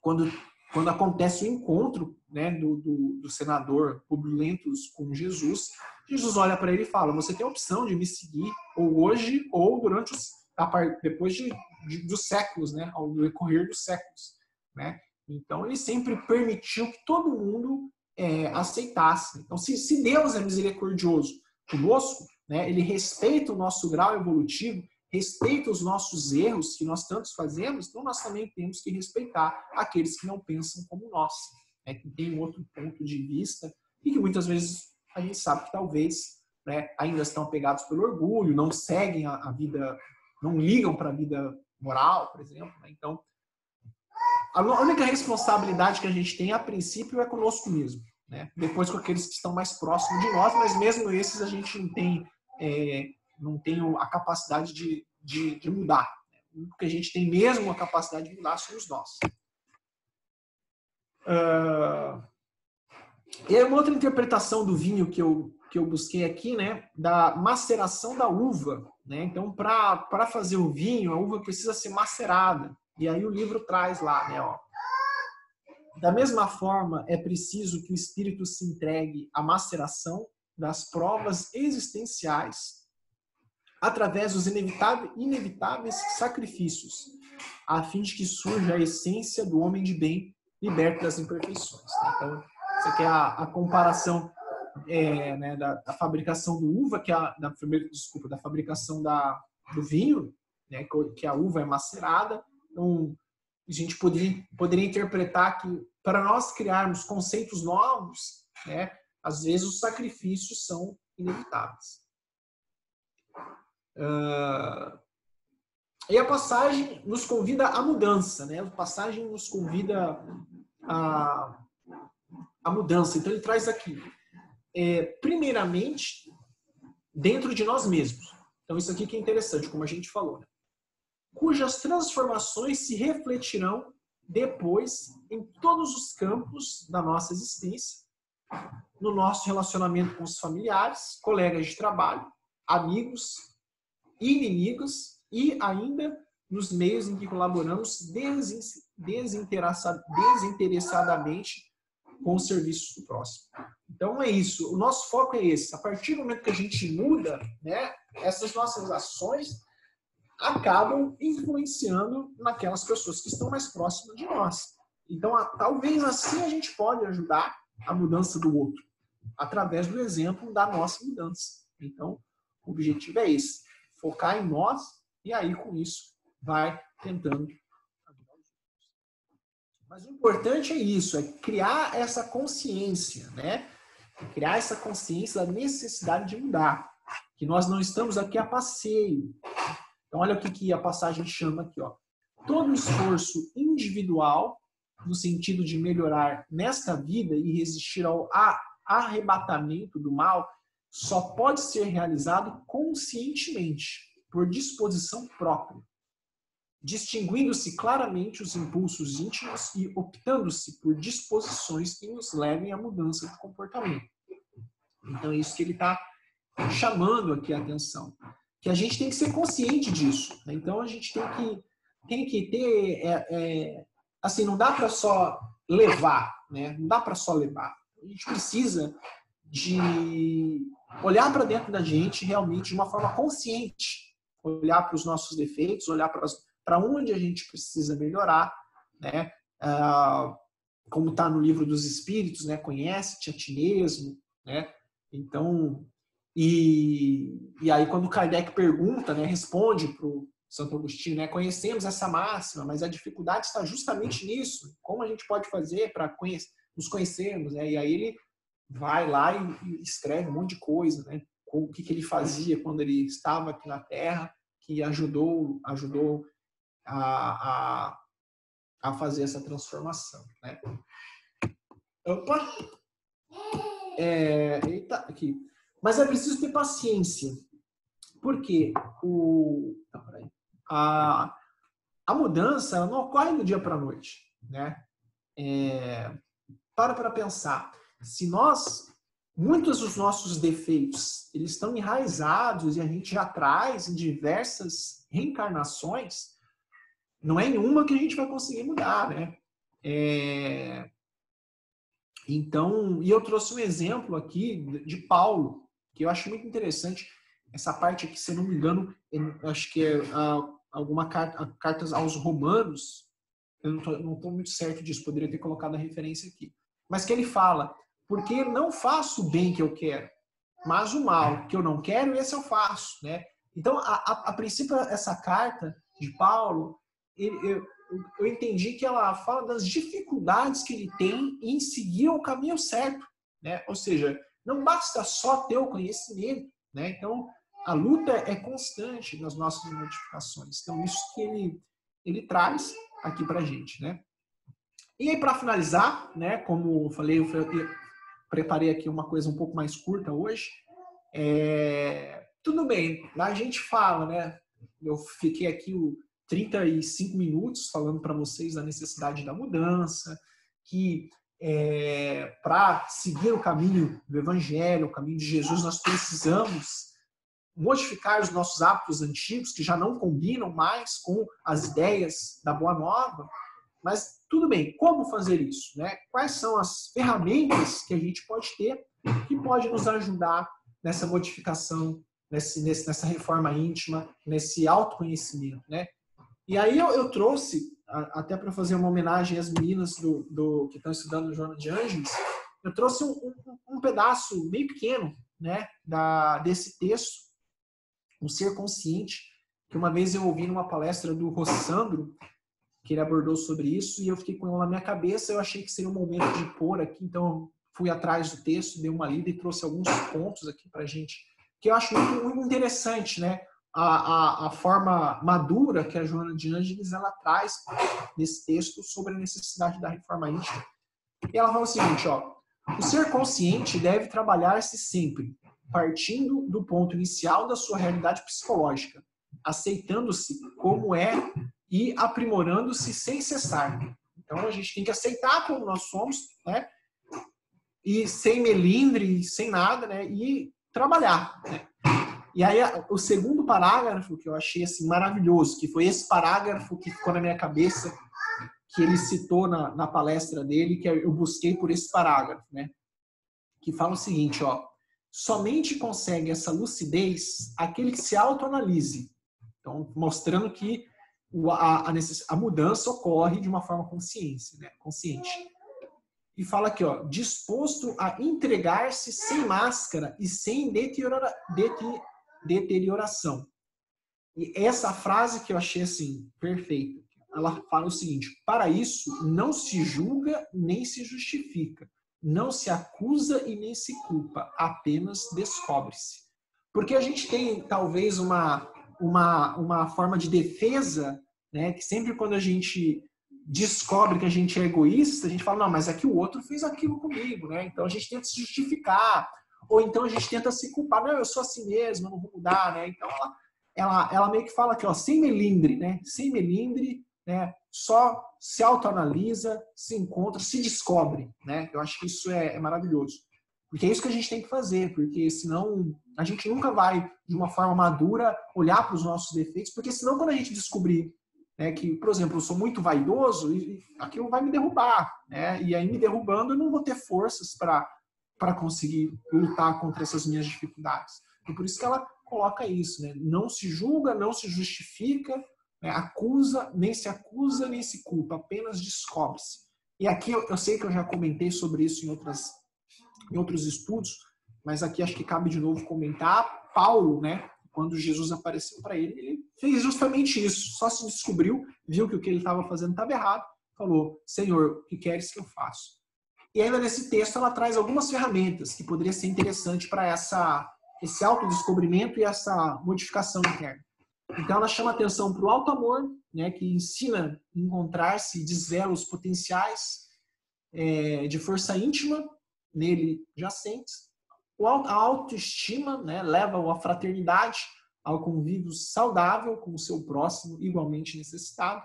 quando acontece o encontro, né, do senador Publio Lentulus com Jesus, Jesus olha para ele e fala: você tem a opção de me seguir ou hoje ou durante depois dos séculos, né, ao decorrer dos séculos, né? Então ele sempre permitiu que todo mundo aceitasse. Então, se Deus é misericordioso conosco, né, ele respeita o nosso grau evolutivo, respeita os nossos erros que nós tantos fazemos, então nós também temos que respeitar aqueles que não pensam como nós, né, que têm um outro ponto de vista e que muitas vezes a gente sabe que talvez, né, ainda estão apegados pelo orgulho, não seguem a vida, não ligam para a vida moral, por exemplo, né? Então, a única responsabilidade que a gente tem, a princípio, é conosco mesmo. né? Depois com aqueles que estão mais próximos de nós, mas mesmo esses a gente não tem a capacidade de mudar. O que a gente tem mesmo a capacidade de mudar somos nós. E aí uma outra interpretação do vinho que eu busquei aqui, né, da maceração da uva, né? Então, para fazer o vinho, a uva precisa ser macerada. E aí o livro traz lá, né, ó. Da mesma forma, é preciso que o espírito se entregue à maceração das provas existenciais através dos inevitáveis sacrifícios, a fim de que surja a essência do homem de bem liberto das imperfeições. Então, isso aqui é a comparação né, da fabricação do uva, da fabricação do vinho, né, que a uva é macerada. Então, a gente poderia interpretar que para nós criarmos conceitos novos, né, às vezes os sacrifícios são inevitáveis. E a passagem nos convida à mudança, né? A passagem nos convida à mudança. Então ele traz aqui, primeiramente, dentro de nós mesmos. Então isso aqui que é interessante, como a gente falou, né? Cujas transformações se refletirão depois em todos os campos da nossa existência, no nosso relacionamento com os familiares, colegas de trabalho, amigos, inimigos e ainda nos meios em que colaboramos desinteressadamente com os serviços do próximo. Então é isso, o nosso foco é esse. A partir do momento que a gente muda, né, essas nossas ações acabam influenciando naquelas pessoas que estão mais próximas de nós. Então, talvez assim a gente pode ajudar a mudança do outro, através do exemplo da nossa mudança. Então, o objetivo é esse, focar em nós e aí, com isso, vai tentando ajudar os outros. Mas o importante é isso, é criar essa consciência, né? Criar essa consciência da necessidade de mudar, que nós não estamos aqui a passeio. Então, olha o que a passagem chama aqui, ó. Todo esforço individual, no sentido de melhorar nesta vida e resistir ao arrebatamento do mal, só pode ser realizado conscientemente, por disposição própria, distinguindo-se claramente os impulsos íntimos e optando-se por disposições que nos levem à mudança de comportamento. Então, é isso que ele está chamando aqui a atenção. Que a gente tem que ser consciente disso. Né? Então, a gente tem que ter... assim, não dá para só levar. Né? Não dá para só levar. A gente precisa de olhar para dentro da gente realmente de uma forma consciente. Olhar para os nossos defeitos, olhar para onde a gente precisa melhorar, né? Como está no livro dos Espíritos, né? Conhece-te a ti mesmo, né? Então, e aí quando Kardec pergunta, né? Responde para o Santo Agostinho, né? Conhecemos essa máxima, mas a dificuldade está justamente nisso. Como a gente pode fazer para nos conhecermos, né? E aí ele vai lá e escreve um monte de coisa, né? O que ele fazia quando ele estava aqui na Terra, que ajudou a fazer essa transformação. Né? Opa! Eita, aqui. Mas é preciso ter paciência, porque a mudança ela não ocorre do dia para a noite. Né? Para pensar. Se muitos dos nossos defeitos eles estão enraizados e a gente já traz em diversas reencarnações, não é nenhuma que a gente vai conseguir mudar, né? Então, e eu trouxe um exemplo aqui de Paulo, que eu acho muito interessante. Essa parte aqui, se eu não me engano, acho que é alguma carta aos Romanos, eu não estou muito certo disso, poderia ter colocado a referência aqui. Mas que ele fala, porque não faço o bem que eu quero, mas o mal que eu não quero, esse eu faço. Né? Então, a princípio, essa carta de Paulo, eu entendi que ela fala das dificuldades que ele tem em seguir o caminho certo. Né? Ou seja, não basta só ter o conhecimento. Né? Então, a luta é constante nas nossas modificações. Então, isso que ele traz aqui para a gente. Né? E aí, para finalizar, né, como eu falei, preparei aqui uma coisa um pouco mais curta hoje. Tudo bem, a gente fala, né? Eu fiquei aqui 35 minutos falando para vocês da necessidade da mudança, que para seguir o caminho do Evangelho, o caminho de Jesus, nós precisamos modificar os nossos hábitos antigos, que já não combinam mais com as ideias da Boa Nova. Mas tudo bem, como fazer isso, né? Quais são as ferramentas que a gente pode ter que pode nos ajudar nessa modificação, nessa reforma íntima, nesse autoconhecimento, né? E aí eu trouxe, até para fazer uma homenagem às meninas que estão estudando no Joana de Ângeles, eu trouxe um pedaço bem pequeno, né, desse texto, um ser consciente, que uma vez eu ouvi numa palestra do Rossandro, que ele abordou sobre isso, e eu fiquei com ela na minha cabeça, eu achei que seria um momento de pôr aqui, então eu fui atrás do texto, dei uma lida e trouxe alguns pontos aqui para a gente, que eu acho muito interessante, né? A forma madura que a Joana de Ângeles ela traz nesse texto sobre a necessidade da reforma íntima. E ela fala o seguinte, ó, o ser consciente deve trabalhar-se sempre, partindo do ponto inicial da sua realidade psicológica, aceitando-se como é e aprimorando-se sem cessar. Então a gente tem que aceitar como nós somos, né? E sem melindre, sem nada, né? E trabalhar, né? E aí o segundo parágrafo que eu achei assim maravilhoso, que foi esse parágrafo que ficou na minha cabeça, que ele citou na palestra dele, que eu busquei por esse parágrafo, né? Que fala o seguinte, ó: somente consegue essa lucidez aquele que se autoanalise. Então, mostrando que a mudança ocorre de uma forma consciente, né? E fala aqui, ó, disposto a entregar-se sem máscara e sem deterioração. E essa frase que eu achei assim perfeita, ela fala o seguinte: para isso não se julga nem se justifica, não se acusa e nem se culpa, apenas descobre-se. Porque a gente tem talvez uma forma de defesa, né, que sempre quando a gente descobre que a gente é egoísta, a gente fala, não, mas é que o outro fez aquilo comigo, né? Então a gente tenta se justificar, ou então a gente tenta se culpar, não, eu sou assim mesmo, eu não vou mudar, né? Então ela meio que fala aqui, ó, sem melindre, né? Sem melindre, né? Só se autoanalisa, se encontra, se descobre, né? Eu acho que isso é maravilhoso. Porque é isso que a gente tem que fazer, porque senão a gente nunca vai, de uma forma madura, olhar para os nossos defeitos, porque senão quando a gente descobrir, né, que, por exemplo, eu sou muito vaidoso, e aquilo vai me derrubar, né? E aí me derrubando eu não vou ter forças para conseguir lutar contra essas minhas dificuldades. E por isso que ela coloca isso, né? Não se julga, não se justifica, né? Nem se culpa, apenas descobre-se. E aqui eu sei que eu já comentei sobre isso em outros estudos, mas aqui acho que cabe de novo comentar. Paulo, né, quando Jesus apareceu para ele fez justamente isso. Só se descobriu, viu que o que ele estava fazendo estava errado, falou: Senhor, o que queres que eu faça? E ainda nesse texto ela traz algumas ferramentas que poderia ser interessante para esse autodescobrimento e essa modificação interna. Então ela chama atenção para o alto amor, né, que ensina a encontrar-se e desvela os potenciais de força íntima nele jacentes. A autoestima, né, leva-o à fraternidade, ao convívio saudável com o seu próximo, igualmente necessitado.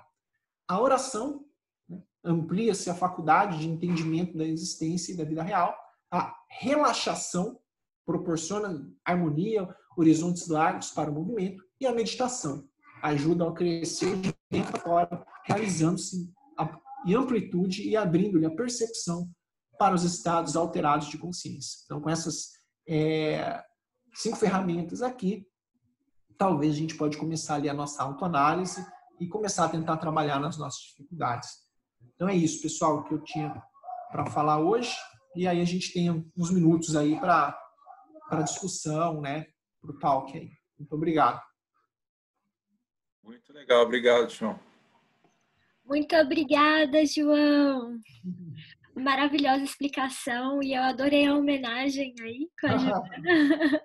A oração, né, amplia-se a faculdade de entendimento da existência e da vida real. A relaxação proporciona harmonia, horizontes largos para o movimento. E a meditação ajuda a crescer de dentro para fora, realizando-se em amplitude e abrindo-lhe a percepção para os estados alterados de consciência. Então, com essas 5 ferramentas aqui, talvez a gente pode começar ali a nossa autoanálise e começar a tentar trabalhar nas nossas dificuldades. Então é isso, pessoal, que eu tinha para falar hoje. E aí a gente tem uns minutos aí para discussão, né, para o talk aí. Muito obrigado. Muito legal, obrigado, João. Muito obrigada, João. Maravilhosa explicação e eu adorei a homenagem aí com a Joana.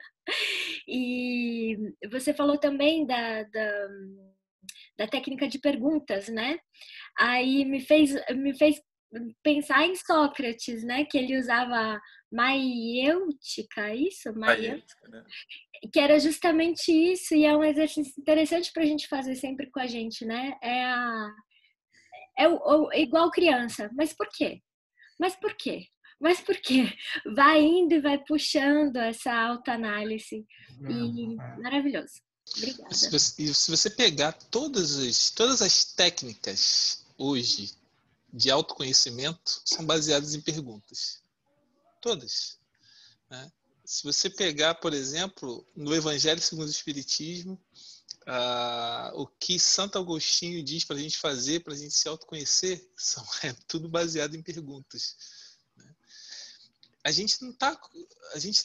E você falou também da técnica de perguntas, né? Aí me fez pensar em Sócrates, né? Que ele usava maiêutica, isso? Maiêutica, né? Que era justamente isso, e é um exercício interessante para a gente fazer sempre com a gente, né? Igual criança. Mas por quê? Mas por quê? Mas por quê? Vai indo e vai puxando essa autoanálise. E maravilhoso. Obrigada. Se você pegar todas as técnicas hoje de autoconhecimento, são baseadas em perguntas. Todas. Né? Se você pegar, por exemplo, no Evangelho segundo o Espiritismo, o que Santo Agostinho diz para a gente fazer, para a gente se autoconhecer, é tudo baseado em perguntas. Né? A gente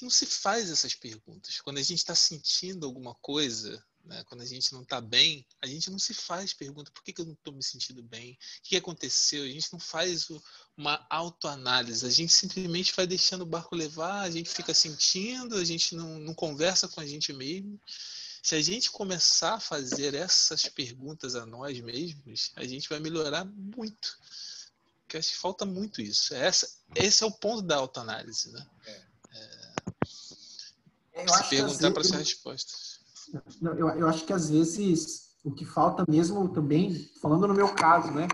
não se faz essas perguntas. Quando a gente está sentindo alguma coisa, né, quando a gente não está bem, a gente não se faz pergunta: por que eu não estou me sentindo bem? O que aconteceu? A gente não faz uma autoanálise. A gente simplesmente vai deixando o barco levar, a gente fica sentindo, a gente não conversa com a gente mesmo. Se a gente começar a fazer essas perguntas a nós mesmos, a gente vai melhorar muito. Porque acho que falta muito isso. Esse é o ponto da autoanálise, né? Se perguntar para essas respostas. Eu acho que às vezes o que falta mesmo também, falando no meu caso, né?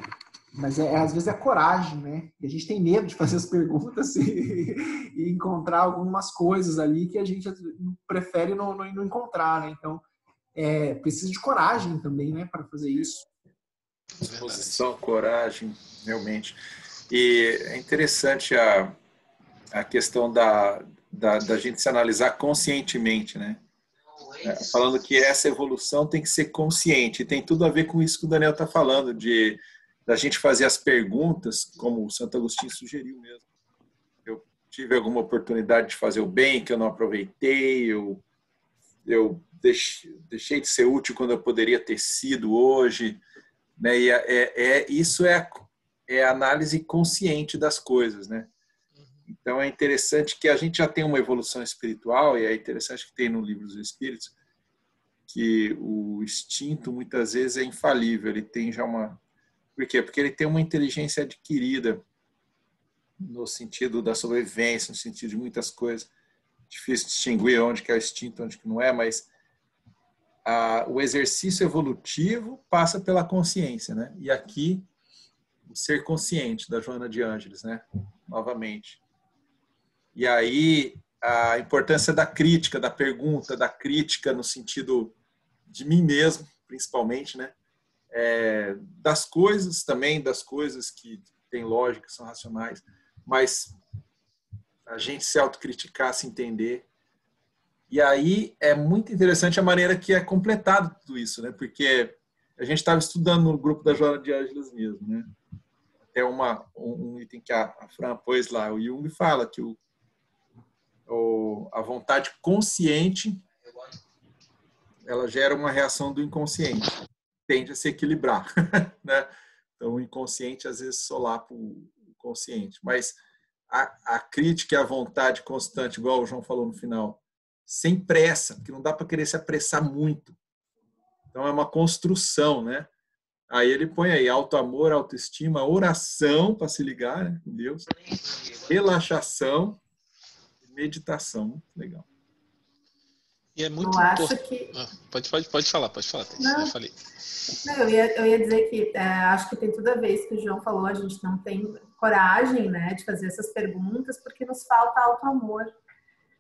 Mas às vezes é coragem, né? E a gente tem medo de fazer as perguntas e encontrar algumas coisas ali que a gente prefere não encontrar, né? Então, precisa de coragem também, né? Para fazer isso. Disposição, coragem, realmente. E é interessante a questão da gente se analisar conscientemente, né? Falando que essa evolução tem que ser consciente. E tem tudo a ver com isso que o Daniel está falando, da gente fazer as perguntas, como o Santo Agostinho sugeriu mesmo. Eu tive alguma oportunidade de fazer o bem que eu não aproveitei, eu deixei de ser útil quando eu poderia ter sido hoje, né? E isso é a análise consciente das coisas, né? Então é interessante que a gente já tem uma evolução espiritual, e é interessante que tem no Livro dos Espíritos que o instinto muitas vezes é infalível, ele tem já uma... Por quê? Porque ele tem uma inteligência adquirida no sentido da sobrevivência, no sentido de muitas coisas. Difícil distinguir onde que é o instinto, onde que não é, mas o exercício evolutivo passa pela consciência, né? E aqui, o ser consciente, da Joana de Ângeles, né? Novamente. E aí, a importância da crítica, da pergunta, da crítica no sentido de mim mesmo, principalmente, né? Das coisas também, das coisas que têm lógica, são racionais, mas a gente se autocriticar, se entender. E aí é muito interessante a maneira que é completado tudo isso, né? Porque a gente estava estudando no grupo da Joana de Ângeles mesmo, né? Até um item que a Fran pôs lá, o Jung fala que a vontade consciente ela gera uma reação do inconsciente, tende a se equilibrar, né? Então o inconsciente às vezes solapa o consciente, mas a crítica e a vontade constante, igual o João falou no final, sem pressa, porque não dá para querer se apressar muito. Então é uma construção, né? Aí ele põe aí autoamor, autoestima, oração para se ligar, né, com Deus, relaxação, meditação, muito legal. E é muito importante. Que... Pode falar, Thaís. Não, já falei. Não, eu ia dizer que acho que tem tudo a ver isso que o João falou, a gente não tem coragem, né, de fazer essas perguntas porque nos falta autoamor.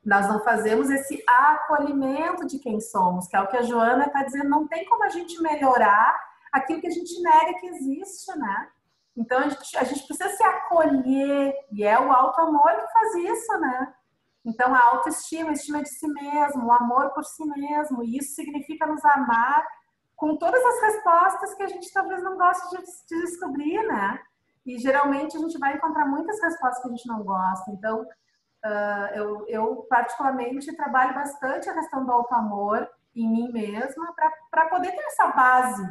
Nós não fazemos esse acolhimento de quem somos, que é o que a Joana está dizendo, não tem como a gente melhorar aquilo que a gente nega que existe, né? Então a gente precisa se acolher, e é o autoamor que faz isso, né? Então a autoestima, a estima de si mesmo, o amor por si mesmo, e isso significa nos amar com todas as respostas que a gente talvez não goste de descobrir, né? E geralmente a gente vai encontrar muitas respostas que a gente não gosta. Então eu particularmente trabalho bastante a questão do autoamor em mim mesma para poder ter essa base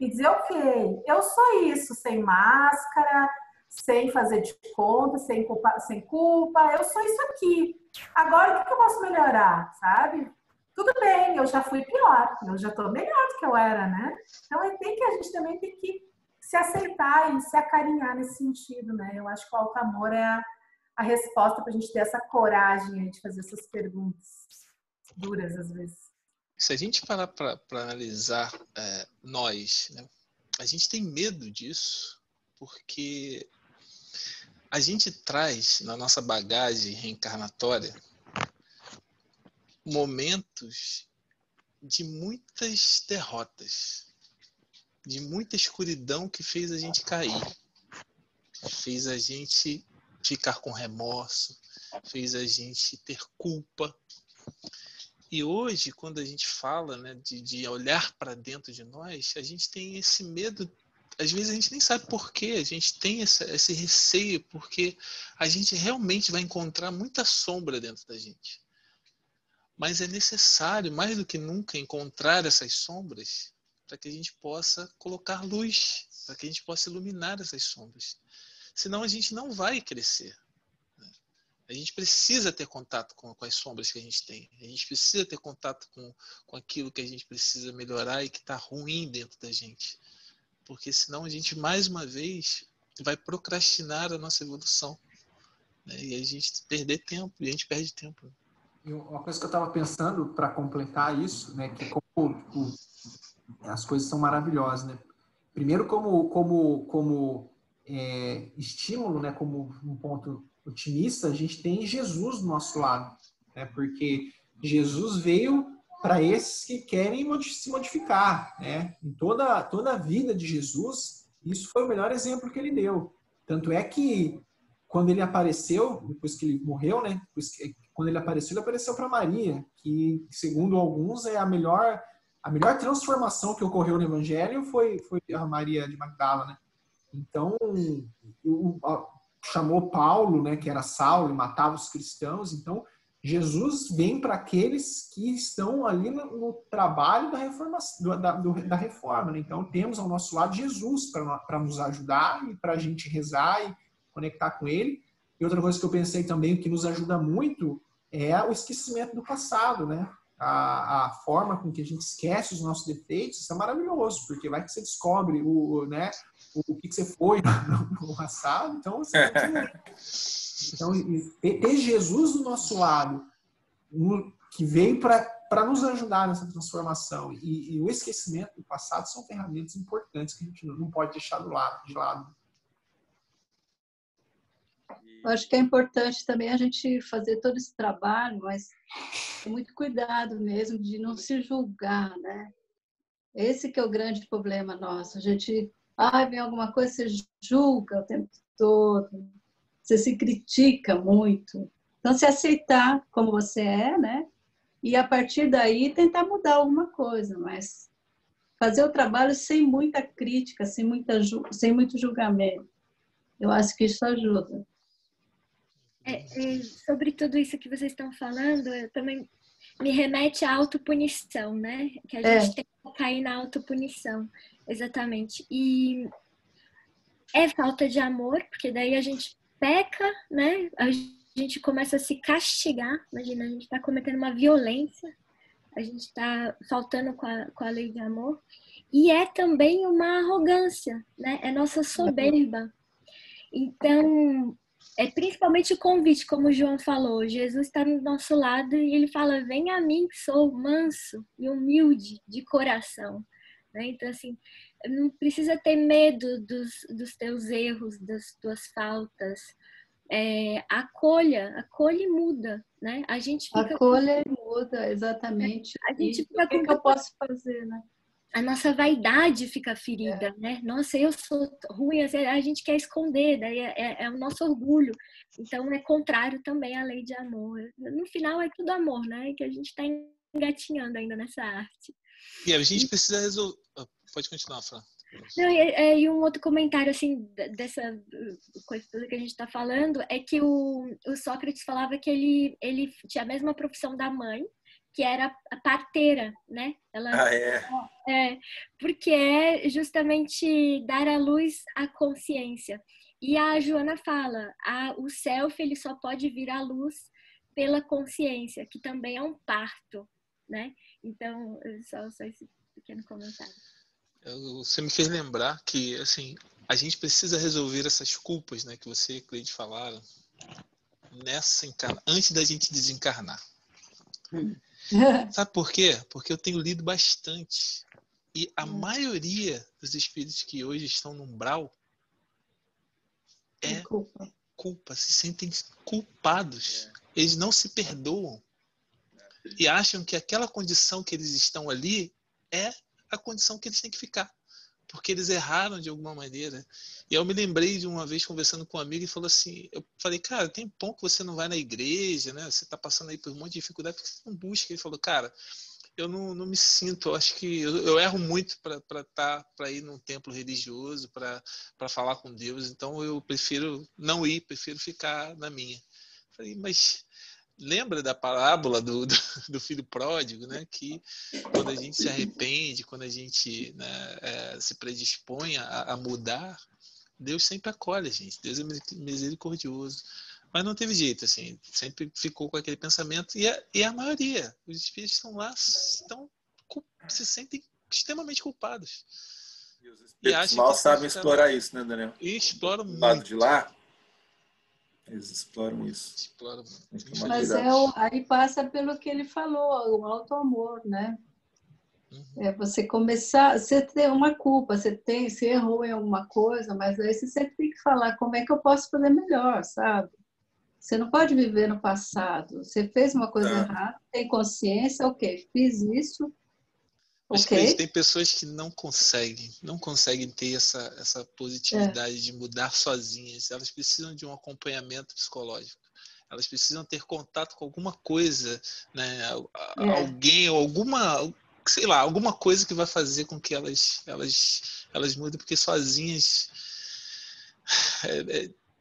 e dizer, ok, eu sou isso, sem máscara, sem fazer de conta, sem culpa, eu sou isso aqui. Agora, o que eu posso melhorar, sabe? Tudo bem, eu já fui pior, eu já estou melhor do que eu era, né? Então, a gente também tem que se aceitar e se acarinhar nesse sentido, né? Eu acho que o alto amor é a resposta para a gente ter essa coragem de fazer essas perguntas duras às vezes. Se a gente parar para analisar nós, né, a gente tem medo disso porque a gente traz na nossa bagagem reencarnatória momentos de muitas derrotas, de muita escuridão que fez a gente cair, fez a gente ficar com remorso, fez a gente ter culpa. E hoje, quando a gente fala, né, de olhar para dentro de nós, a gente tem esse medo. Às vezes a gente nem sabe por quê, a gente tem esse receio, porque a gente realmente vai encontrar muita sombra dentro da gente. Mas é necessário, mais do que nunca, encontrar essas sombras para que a gente possa colocar luz, para que a gente possa iluminar essas sombras. Senão a gente não vai crescer. A gente precisa ter contato com as sombras que a gente tem. A gente precisa ter contato com aquilo que a gente precisa melhorar e que está ruim dentro da gente. Porque senão a gente, mais uma vez, vai procrastinar a nossa evolução. Né? E a gente perder tempo, e a gente perde tempo. E uma coisa que eu estava pensando para completar isso, né, que como as coisas são maravilhosas, né? Primeiro como estímulo, né, como um ponto otimista, a gente tem Jesus do nosso lado, né? Porque Jesus veio para esses que querem se modificar, né? Em toda a vida de Jesus, isso foi o melhor exemplo que ele deu. Tanto é que quando ele apareceu, depois que ele morreu, né? Quando ele apareceu para Maria, que segundo alguns é a melhor transformação que ocorreu no Evangelho foi a Maria de Magdala, né? Então, chamou Paulo, né, que era Saulo, e matava os cristãos. Então, Jesus vem para aqueles que estão ali no trabalho da reforma. Né? Então, temos ao nosso lado Jesus para nos ajudar e para a gente rezar e conectar com ele. E outra coisa que eu pensei também que nos ajuda muito é o esquecimento do passado, né? A forma com que a gente esquece os nossos defeitos, isso é maravilhoso, porque vai que você descobre o que você foi no passado, então você então, ter Jesus do nosso lado, que veio para nos ajudar nessa transformação, e o esquecimento do passado são ferramentas importantes que a gente não pode deixar de lado. Eu acho que é importante também a gente fazer todo esse trabalho, mas com muito cuidado mesmo de não se julgar, né? Esse que é o grande problema nosso. A gente, vem alguma coisa, você julga o tempo todo, você se critica muito. Então, se aceitar como você é, né? E a partir daí tentar mudar alguma coisa, mas fazer o trabalho sem muita crítica, sem muito julgamento. Eu acho que isso ajuda. Sobre tudo isso que vocês estão falando, eu também me remete à autopunição, né? Que a gente tem que cair na autopunição, exatamente. E é falta de amor, porque daí a gente peca, né? A gente começa a se castigar. Imagina, a gente está cometendo uma violência, a gente está faltando com a lei de amor. E é também uma arrogância, né? É nossa soberba. Então, é principalmente o convite, como o João falou. Jesus está do nosso lado e ele fala: vem a mim que sou manso e humilde de coração. Né? Então, assim, não precisa ter medo dos teus erros, das tuas faltas. Acolha e muda. Né? A gente fica acolha e muda, exatamente. A gente fica o que eu posso fazer, né? A nossa vaidade fica ferida, né? Nossa, eu sou ruim, a gente quer esconder, daí é o nosso orgulho. Então, é contrário também à lei de amor. No final, é tudo amor, né? Que a gente está engatinhando ainda nessa arte. E a gente precisa resolver... Pode continuar, Fran. Não, e um outro comentário, assim, dessa coisa toda que a gente está falando, é que o Sócrates falava que ele tinha a mesma profissão da mãe, que era a parteira, né? Ela, porque é justamente dar à luz a consciência. E a Joana fala, o self ele só pode vir à luz pela consciência, que também é um parto, né? Então, só esse pequeno comentário. Você me fez lembrar que, assim, a gente precisa resolver essas culpas, né, que você e Cleide falaram, antes da gente desencarnar. Sabe por quê? Porque eu tenho lido bastante. E a maioria dos espíritos que hoje estão no umbral culpa, se sentem culpados. Eles não se perdoam. E acham que aquela condição que eles estão ali é a condição que eles têm que ficar. Porque eles erraram de alguma maneira. E eu me lembrei de uma vez conversando com um amigo e falou assim, eu falei, cara, tem pouco que você não vai na igreja, né? Você está passando aí por um monte de dificuldade, porque você não busca. Ele falou, cara, eu não me sinto, eu acho que eu erro muito para ir num templo religioso, para falar com Deus, então eu prefiro não ir, prefiro ficar na minha. Falei, mas lembra da parábola do filho pródigo, né? Que quando a gente se arrepende, quando a gente, né, se predispõe a mudar, Deus sempre acolhe a gente, Deus é misericordioso. Mas não teve jeito, assim, sempre ficou com aquele pensamento. E a maioria, os espíritos estão lá, se sentem extremamente culpados. E os espíritos mal sabem explorar isso, né, Daniel? E exploram muito. Do lado muito. de lá, eles exploram isso. Exploram muito. Mas aí passa pelo que ele falou, o auto-amor, né? É você começar, você tem uma culpa, você errou em alguma coisa, mas aí você sempre tem que falar como é que eu posso fazer melhor, sabe? Você não pode viver no passado. Você fez uma coisa errada, tem consciência, ok, fiz isso, mas ok. tem pessoas que não conseguem ter essa positividade de mudar sozinhas. Elas precisam de um acompanhamento psicológico. Elas precisam ter contato com alguma coisa, né? Alguém ou alguma coisa que vai fazer com que elas mudem, porque sozinhas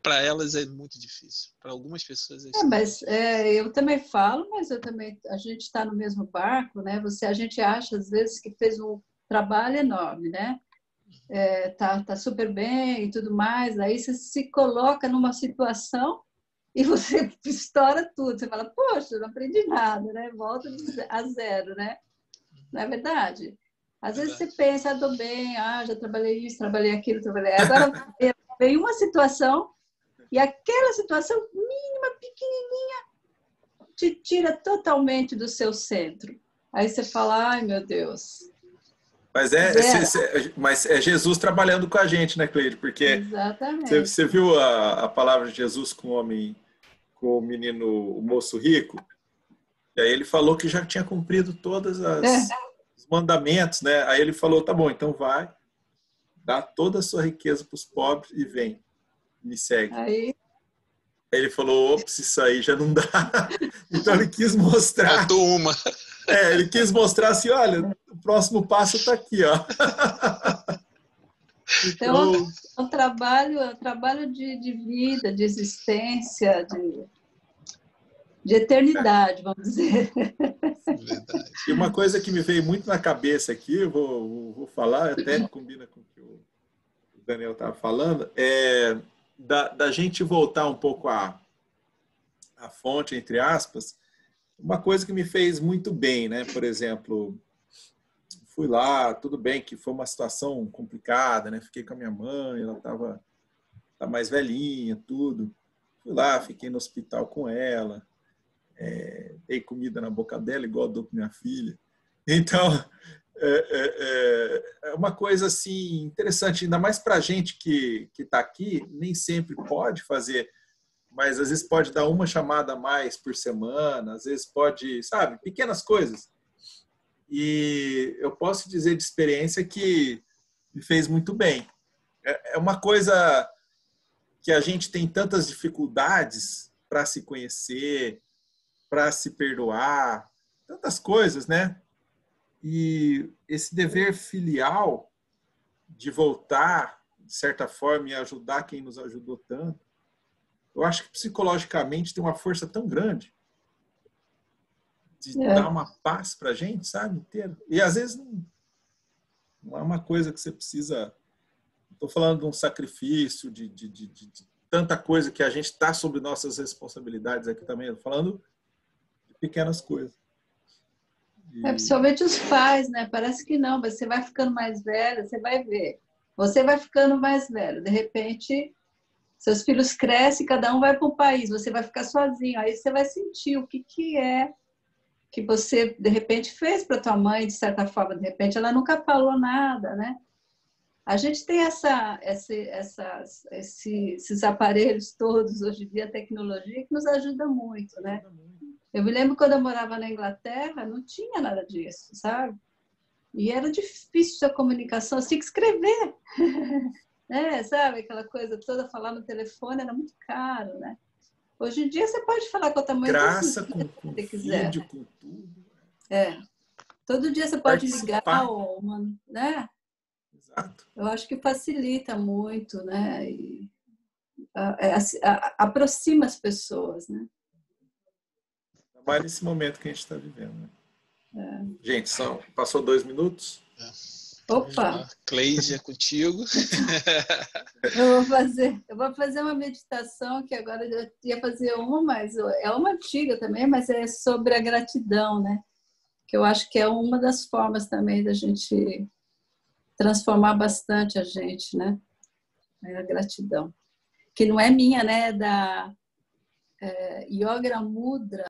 para elas é muito difícil. Para algumas pessoas é mas eu também falo, mas a gente está no mesmo barco, né? A gente acha às vezes que fez um trabalho enorme, né? Tá super bem e tudo mais. Aí você se coloca numa situação e você estoura tudo. Você fala, poxa, eu não aprendi nada, né? Volta a zero, né? Não é verdade? Às vezes você pensa, tô bem, já trabalhei isso, trabalhei aquilo, trabalhei. Agora vem uma situação e aquela situação mínima, pequenininha, te tira totalmente do seu centro. Aí você fala, ai meu Deus. Mas é Jesus trabalhando com a gente, né, Cleide? Porque exatamente. Você viu a palavra de Jesus com o menino, o moço rico? E aí ele falou que já tinha cumprido todos os mandamentos, né? Aí ele falou, tá bom, então vai, dá toda a sua riqueza para os pobres e vem, me segue. Aí ele falou, ops, isso aí já não dá. Então ele quis mostrar. Faltou uma. Ele quis mostrar assim, olha, o próximo passo está aqui, ó. Então, é um trabalho de vida, de existência, de eternidade, vamos dizer. Verdade. E uma coisa que me veio muito na cabeça aqui, eu vou falar, até combina com o que o Daniel estava falando, da gente voltar um pouco à fonte, entre aspas, uma coisa que me fez muito bem, né? Por exemplo, fui lá, tudo bem que foi uma situação complicada, né? Fiquei com a minha mãe, ela tá mais velhinha, tudo. Fui lá, fiquei no hospital com ela, dei comida na boca dela, igual eu dou com minha filha. Então, é uma coisa assim interessante, ainda mais para a gente que está aqui, nem sempre pode fazer, mas às vezes pode dar uma chamada a mais por semana, às vezes pode, sabe, pequenas coisas. E eu posso dizer de experiência que me fez muito bem. É uma coisa que a gente tem tantas dificuldades para se conhecer, para se perdoar, tantas coisas, né? E esse dever filial de voltar, de certa forma, e ajudar quem nos ajudou tanto, eu acho que psicologicamente tem uma força tão grande de dar uma paz para a gente, sabe, inteiro. E às vezes não é uma coisa que você precisa... Estou falando de um sacrifício, de tanta coisa que a gente está sob nossas responsabilidades aqui também. Estou falando de pequenas coisas. Principalmente os pais, né? Parece que não, mas você vai ficando mais velho, você vai ver. Você vai ficando mais velho, de repente, seus filhos crescem, cada um vai para um país, você vai ficar sozinho, aí você vai sentir o que é que você, de repente, fez para tua mãe, de certa forma, de repente, ela nunca falou nada, né? A gente tem esses aparelhos todos, hoje em dia, a tecnologia, que nos ajuda muito, né? Eu me lembro quando eu morava na Inglaterra, não tinha nada disso, sabe? E era difícil a comunicação, você tinha que escrever. Sabe? Aquela coisa toda, falar no telefone era muito caro, né? Hoje em dia você pode falar com a tua mãe Graça todo dia, com se você quiser. vídeo, com tudo. Todo dia você pode Participar. ligar, né? Exato. Eu acho que facilita muito, né? E, aproxima as pessoas, né? Mais nesse momento que a gente está vivendo. Né? Gente, passou 2 minutos. Opa! Cleide, é contigo. Eu vou fazer uma meditação que agora eu ia fazer uma, mas é uma antiga também, mas é sobre a gratidão, né? Que eu acho que é uma das formas também da gente transformar bastante a gente, né? É a gratidão. Que não é minha, né? É da Yoga Mudra.